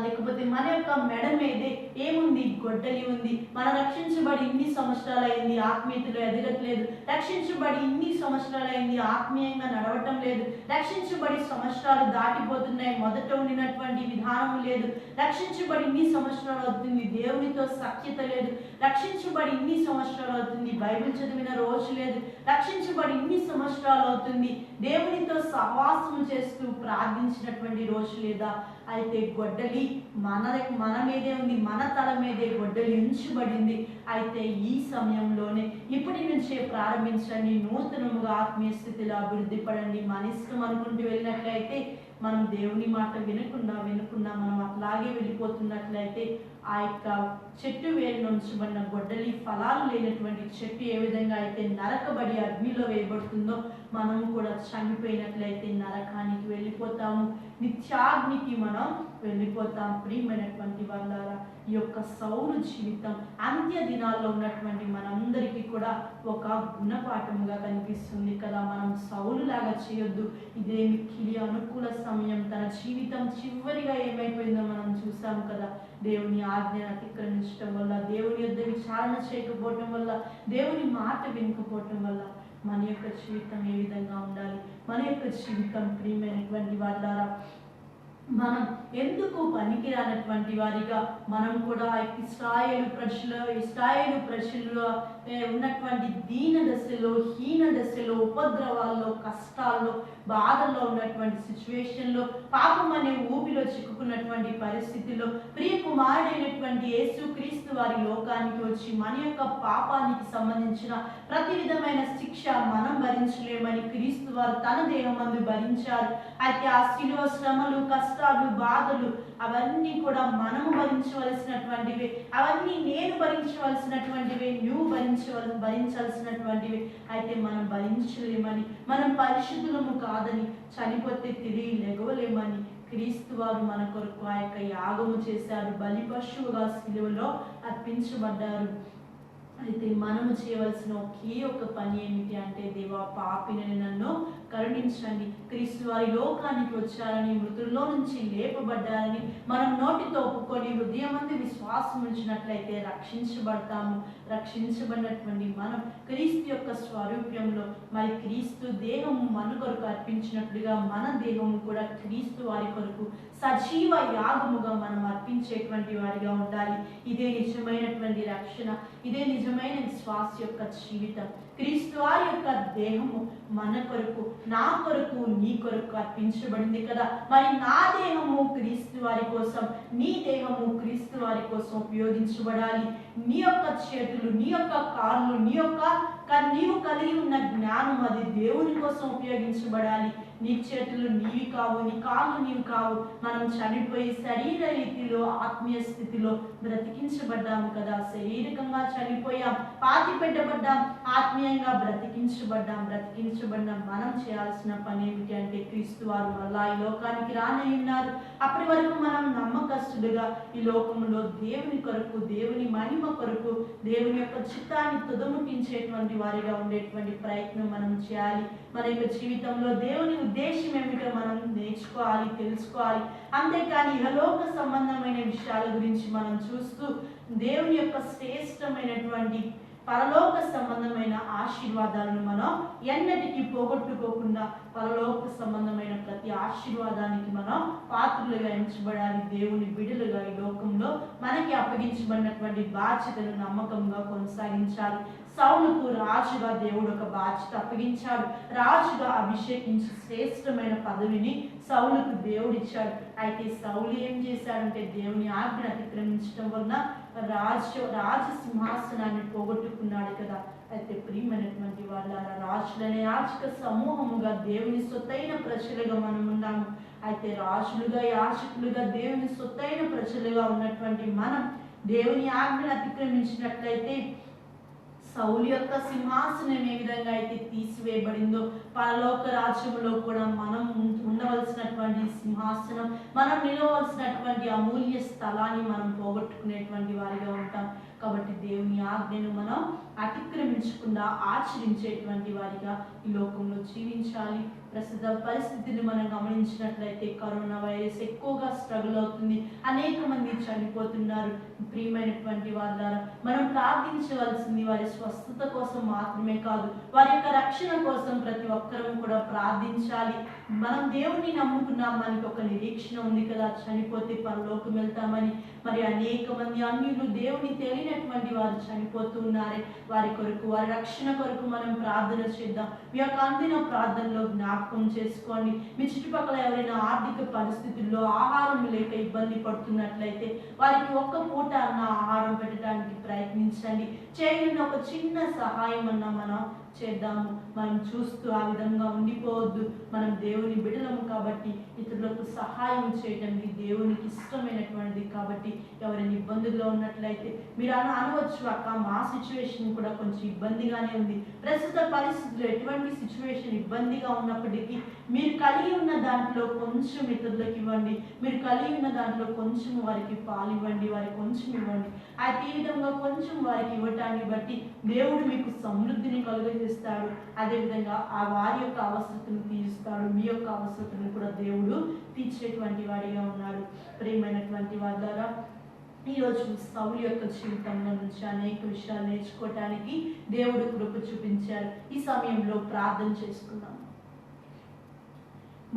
S1: లేకపోతే మన యొక్క మెడ మీదే ఏముంది, గొడ్డలి ఉంది. మనం రక్షించబడి ఇన్ని సంవత్సరాలైంది, ఆత్మీయతలో ఎదగట్లేదు. రక్షించబడి ఇన్ని సంవత్సరాలైంది, ఆత్మీయంగా నడవటం లేదు. రక్షించబడి సంవత్సరాలు దాటిపోతున్నాయి, మొదట ఉండినటువంటి విధానం లేదు. రక్షించబడి ఇన్ని సంవత్సరాలు అవుతుంది, దేవునితో సఖ్యత లేదు. రక్షించబడి ఇన్ని సంవత్సరాలు అవుతుంది, బైబిల్ చదివిన రోజు లేదు. రక్షించబడి ఇన్ని సంవత్సరాలు అవుతుంది, దేవునితో సహవాసం చేస్తూ ప్రార్థించినటువంటి రోజు లేదా? అయితే గొడ్డలి మన మీదే ఉంది, మన తల మీదే గొడ్డలి ఉంచబడింది. అయితే ఈ సమయంలోనే ఇప్పటి నుంచే ప్రారంభించండి, నూతనముగా ఆత్మీయ స్థితిలో అభివృద్ధి పడండి. మన ఇష్టం అనుకుంటూ వెళ్ళినట్లయితే, మనం దేవుని మాట వినకుండా మనం అట్లాగే వెళ్ళిపోతున్నట్లయితే, ఆ యొక్క చెట్టు వేరు ఉంచబడిన గొడ్డలి ఫలాలు లేనటువంటి చెట్టు ఏ విధంగా అయితే నరకబడి అగ్నిలో వేయబడుతుందో, మనం కూడా చనిపోయినట్లయితే నరకానికి వెళ్ళిపోతాము, నిత్యాగ్నికి మనం వెళ్ళిపోతాం. ప్రియమైనటువంటి వాళ్ళారా, ఈ యొక్క సౌలు జీవితం అంత్య దినాల్లో ఉన్నటువంటి మనందరికీ కూడా ఒక గుణపాఠముగా కనిపిస్తుంది కదా. మనం సౌలు లాగా చేయొద్దు. ఇదే మిక్కిలి అనుకూల సమయం. తన జీవితం చివరిగా ఏమైపోయిందో మనం చూసాం కదా. దేవుని ఆజ్ఞను అతిక్రమించడం వల్ల, దేవుని యొద్ద విచారణ చేయకపోవటం వల్ల, దేవుని మాట వినకపోవటం వల్ల మన యొక్క జీవితం ఏ విధంగా ఉండాలి? మన యొక్క జీవితం ప్రియమైనటువంటి వాళ్ళారా, మనం ఎందుకు పనికిరానటువంటి వారిగా మనం కూడా ఇశ్రాయేలు ప్రజల్లో ఉన్నటువంటి దీన దశలో, హీన దశలో, ఉపద్రవాల్లో, కష్టాల్లో, బాధల్లో ఉన్నటువంటి సిచ్యువేషన్లో, పాపం అనే ఊపిలో చిక్కుకున్నటువంటి పరిస్థితుల్లో ప్రియకుమారుడైనటువంటి యేసుక్రీస్తు వారి లోకానికి వచ్చి మన యొక్క పాపానికి సంబంధించిన ప్రతి విధమైన శిక్ష మనం భరించలేమని క్రీస్తు వారు తన దేహమందు భరించారు. అయితే ఆ శిలువ శ్రమలు, కష్టాలు, బాధలు అవన్నీ కూడా మనము భరించవలసినటువంటివి. అవన్నీ నేను భరించవలసినటువంటివి, నువ్వు భరించాల్సినటువంటివి. అయితే మనం భరించలేమని, మనం పరిశుద్ధులము కాదని, చనిపోతే తిరిగి లెగవలేమని క్రీస్తు వారు మన కొరకు ఆ యొక్క యాగము చేశారు. బలి పశువుగా శిలువలో అర్పించబడ్డారు. అయితే మనము చేయవలసిన ఒకే ఒక పని ఏమిటి అంటే, దేవా పాపిని నన్ను కరుణించండి. క్రీస్తు వారి లోకానికి వచ్చారని, మృతుల్లో నుంచి లేపబడ్డారని మనం నోటితో ఒప్పుకొని హృదయమందు విశ్వాసం ఉంచినట్లయితే రక్షించబడతాము. రక్షించబడినటువంటి మనం క్రీస్తు యొక్క స్వరూప్యంలో, మరి క్రీస్తు దేహము మన కొరకు అర్పించినట్లుగా మన దేహము కూడా క్రీస్తు వారి కొరకు సజీవ యాగముగా మనం అర్పించేటువంటి వారిగా ఉండాలి. ఇదే నిజమైనటువంటి రక్షణ, ఇదే నిజమైన విశ్వాస యొక్క జీవితం. క్రీస్తు వారి యొక్క దేహము మన కొరకు, నా కొరకు, నీ కొరకు అర్పించబడింది కదా. మరి నా దేహము క్రీస్తు వారి కోసం, నీ దేహము క్రీస్తు వారి కోసం ఉపయోగించబడాలి. నీ యొక్క చేతులు, నీ యొక్క కాళ్ళు, నీవు కలిగి ఉన్న జ్ఞానం అది దేవుని కోసం ఉపయోగించబడాలి. నీ చేతులు నీవి కావు, నీ కాళ్ళు నీవు కావు. మనం చనిపోయి శరీర రీతిలో, ఆత్మీయ స్థితిలో బ్రతికించబడ్డాము కదా. శారీరకంగా చనిపోయాం, పాతి పెట్టబడ్డాం, ఆత్మీయంగా బ్రతికించబడ్డాం. మనం చేయాల్సిన పని ఏమిటి అంటే, క్రీస్తు వారు మళ్ళా ఈ లోకానికి రానయ్యున్నారు. అప్పటి వరకు మనం నమ్మకస్తులుగా ఈ లోకంలో దేవుని కొరకు, దేవుని మహిమ కొరకు, దేవుని యొక్క చిత్తాన్ని తుదముట్టించేటువంటి వారిగా ఉండేటువంటి ప్రయత్నం మనం చేయాలి. మన యొక్క జీవితంలో దేవుని ఉద్దేశం ఏమిటో మనం నేర్చుకోవాలి, తెలుసుకోవాలి. అంతేకాని ఇహలోక సంబంధమైన విషయాల గురించి మనం చూస్తూ దేవుని యొక్క శ్రేష్టమైనటువంటి పరలోక సంబంధమైన ఆశీర్వాదాలను మనం ఎన్నటికీ పోగొట్టుకోకుండా, పరలోక సంబంధమైన ప్రతి ఆశీర్వాదానికి మనం పాత్రులుగా ఎంచబడాలి. దేవుని బిడ్డలుగా ఈ లోకంలో మనకి అప్పగించబడినటువంటి బాధ్యతను నమ్మకంగా కొనసాగించాలి. సౌలుకు రాజుగా దేవుడు ఒక బాధ్యత అప్పగించాడు. రాజుగా అభిషేకించి శ్రేష్టమైన పదవిని సౌలుకు దేవుడు ఇచ్చాడు. అయితే సౌలు ఏం చేశాడంటే, దేవుని ఆజ్ఞ అతిక్రమించడం వలన రాజ సింహాసనాన్ని పోగొట్టుకున్నాడు కదా. అయితే ప్రియమైనటువంటి వాళ్ళ రాజులనే యాజక సమూహముగా దేవుని సొత్తైన ప్రజలుగా మనం ఉన్నాము. అయితే రాజులుగా, యాజకులుగా, దేవుని సొత్తైన ప్రజలుగా ఉన్నటువంటి మనం దేవుని ఆజ్ఞను అతిక్రమించినట్లయితే సౌలు యొక్క సింహాసనం ఏ విధంగా అయితే తీసివేయబడిందో పరలోక రాజ్యంలో కూడా మనం ఉండవలసినటువంటి సింహాసనం, మనం నిలవలసినటువంటి అమూల్య స్థలాన్ని మనం పోగొట్టుకునేటువంటి వారిగా ఉంటాం. కాబట్టి దేవుని ఆజ్ఞను మనం అతిక్రమించకుండా ఆచరించేటువంటి వారిగా ఈ లోకంలో జీవించాలి. ప్రస్తుత పరిస్థితిని మనం గమనించినట్లయితే కరోనా వైరస్ ఎక్కువగా స్ట్రగుల్ అవుతుంది, అనేక మంది చనిపోతున్నారు. ప్రియమైనటువంటి వారి ద్వారా మనం ప్రార్థించవలసింది వారి స్వస్థత కోసం మాత్రమే కాదు, వారి యొక్క రక్షణ కోసం ప్రతి ఒక్కరూ కూడా ప్రార్థించాలి. మనం దేవుని నమ్ముకున్నాం, మనకి ఒక నిరీక్షణ ఉంది కదా, చనిపోతే పరలోకం వెళ్తామని. మరి అనేక మంది అన్యులు దేవుని తెలియనటువంటి వారు చనిపోతూ ఉన్నారే, వారి కొరకు, వారి రక్షణ కొరకు మనం ప్రార్థన చేద్దాం. మీ యొక్క అందిన ప్రార్థనలో జ్ఞాపకం చేసుకోండి. మీ చుట్టుపక్కల ఎవరైనా ఆర్థిక పరిస్థితుల్లో ఆహారం లేక ఇబ్బంది పడుతున్నట్లయితే వారికి ఒక్క పూట అన్న ఆహారం పెట్టడానికి ప్రయత్నించండి. చేయని ఒక చిన్న సహాయం అన్న మనం చేద్దాము. మనం చూస్తూ ఆ విధంగా ఉండిపోవద్దు. మనం దేవుని బిడ్డలము కాబట్టి ఇతరులకు సహాయం చేయడం దేవునికి ఇష్టమైనటువంటిది. కాబట్టి ఎవరైనా ఇబ్బందుల్లో ఉన్నట్లయితే మీరు అనవచ్చు, అక్క మా సిచ్యువేషన్ కూడా కొంచెం ఇబ్బందిగానే ఉంది. ప్రస్తుత పరిస్థితుల్లో ఎటువంటి సిచ్యువేషన్ ఇబ్బందిగా ఉన్నప్పటికీ మీరు కలిగి ఉన్న దాంట్లో కొంచెం ఇతరులకు ఇవ్వండి. మీరు కలిగి ఉన్న దాంట్లో కొంచెం వారికి పాలు ఇవ్వండి, వారికి కొంచెం ఇవ్వండి. అయితే ఈ విధంగా కొంచెం వారికి ఇవ్వటాన్ని బట్టి దేవుడు మీకు సమృద్ధిని కలుగజేస్తాడు. అదేవిధంగా ఆ వారి యొక్క అవసరతను తీరుస్తాడు. మీ యొక్క అవసరతను కూడా దేవుడు తీర్చేటువంటి వాడిగా ఉన్నాడు. ప్రియమైనటువంటి వారి ద్వారా ఈరోజు సౌలు యొక్క జీవితంలో నుంచి అనేక విషయాలు నేర్చుకోవటానికి దేవుడు కృప చూపించారు. ఈ సమయంలో ప్రార్థన చేసుకున్నాం.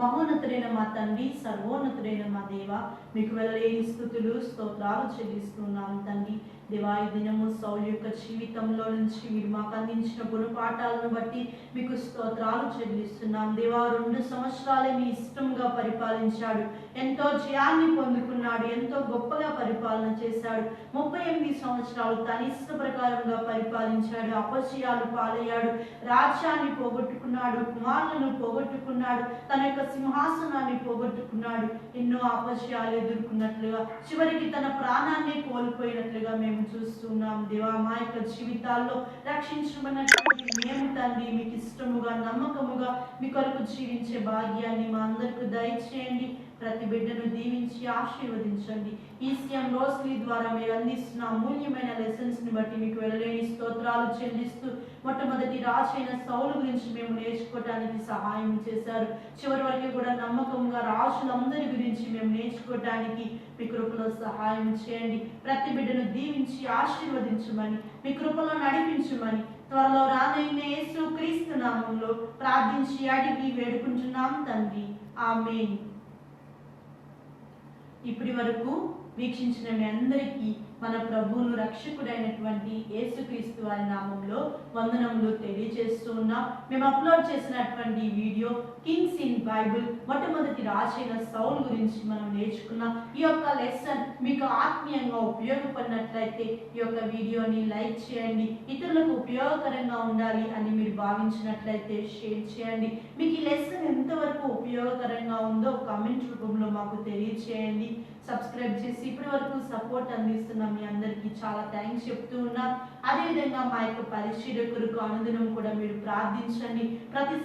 S1: మహోన్నతుడైన మా తండ్రి, సర్వోన్నతుడైన మా దేవ, మీకు వెళ్ళలేని స్తుతులు స్తోత్రాలు చెల్లిస్తున్నాం తండ్రి. దేవా, ఈ దినము సౌలు యొక్క జీవితంలో నుంచి మీరు మాకు అందించిన గుణపాఠాలను బట్టి మీకు స్తోత్రాలు చెల్లిస్తున్నాం. దేవా, 2 సంవత్సరాలే మీ ఇష్టంగా పరిపాలించాడు, ఎంతో జయాన్ని పొందుకున్నాడు, ఎంతో గొప్పగా పరిపాలన చేశాడు. 38 సంవత్సరాలు తన ఇష్ట ప్రకారంగా పరిపాలించాడు, అపజయాలు పాలయ్యాడు, రాజ్యాన్ని పోగొట్టుకున్నాడు, కుమారులను పోగొట్టుకున్నాడు, తన యొక్క సింహాసనాన్ని పోగొట్టుకున్నాడు. ఎన్నో అపజయాలు ఎదుర్కొన్నట్లుగా చివరికి తన ప్రాణాన్ని కోల్పోయినట్లుగా మేము చూస్తున్నాం. దేవా, మా యొక్క జీవితాల్లో రక్షించమన్నటువంటి మేము తండ్రి మీకు ఇష్టముగా, నమ్మకముగా మీ కొరకు జీవించే భాగ్యాన్ని మా అందరికీ దయచేయండి. ప్రతి బిడ్డను దీవించి ఆశీర్వదించండి. ఈసీఎం రోస్లీ ద్వారా మీరు అందిస్తున్న అమూల్యమైన లెసన్స్ ని బట్టి మీకు వెళ్ళలేని స్తోత్రాలు చెల్లిస్తూ, మొట్టమొదటి రాజైన సౌలు గురించి మేము నేర్చుకోవటానికి సహాయం చేశారు. చివరి వరకు కూడా నమ్మకంగా రాజులందరి గురించి మేము నేర్చుకోవటానికి మీ కృపలో సహాయం చేయండి. ప్రతి బిడ్డను దీవించి ఆశీర్వదించమని, మీ కృపలో నడిపించమని త్వరలో రానైన యేసు క్రీస్తు నామములో ప్రార్థించి అడిగి వేడుకుంటున్నాం తండ్రి, ఆమేన్. ఇప్పటి వరకు వీక్షించిన మీ అందరికీ మన ప్రభువును రక్షకుడైనటువంటి యేసుక్రీస్తు వారి నామంలో వందనములు తెలియజేస్తూ ఉన్నాం. మేము అప్లోడ్ చేసినటువంటి వీడియో కింగ్స్ ఇన్ బైబిల్, మొట్టమొదటి రాజైన సౌలు గురించి మనం నేర్చుకున్నాం. ఈ యొక్క లెసన్ మీకు ఆత్మీయంగా ఉపయోగపడినట్లయితే ఈ యొక్క వీడియోని లైక్ చేయండి. ఇతరులకు ఉపయోగకరంగా ఉండాలి అని మీరు భావించినట్లయితే షేర్ చేయండి. మీకు ఈ లెసన్ ఎంతవరకు ఉపయోగకరంగా ఉందో కామెంట్ రూపంలో మాకు తెలియచేయండి. సబ్స్క్రైబ్ చేసి ఇప్పటి వరకు సపోర్ట్ అందిస్తున్న మీ అందరికీ చాలా థ్యాంక్స్ చెప్తూ ఉన్నాం. అదేవిధంగా మా యొక్క పరిశీలకులకు అనుదినం కూడా మీరు ప్రార్థించండి. ప్రతి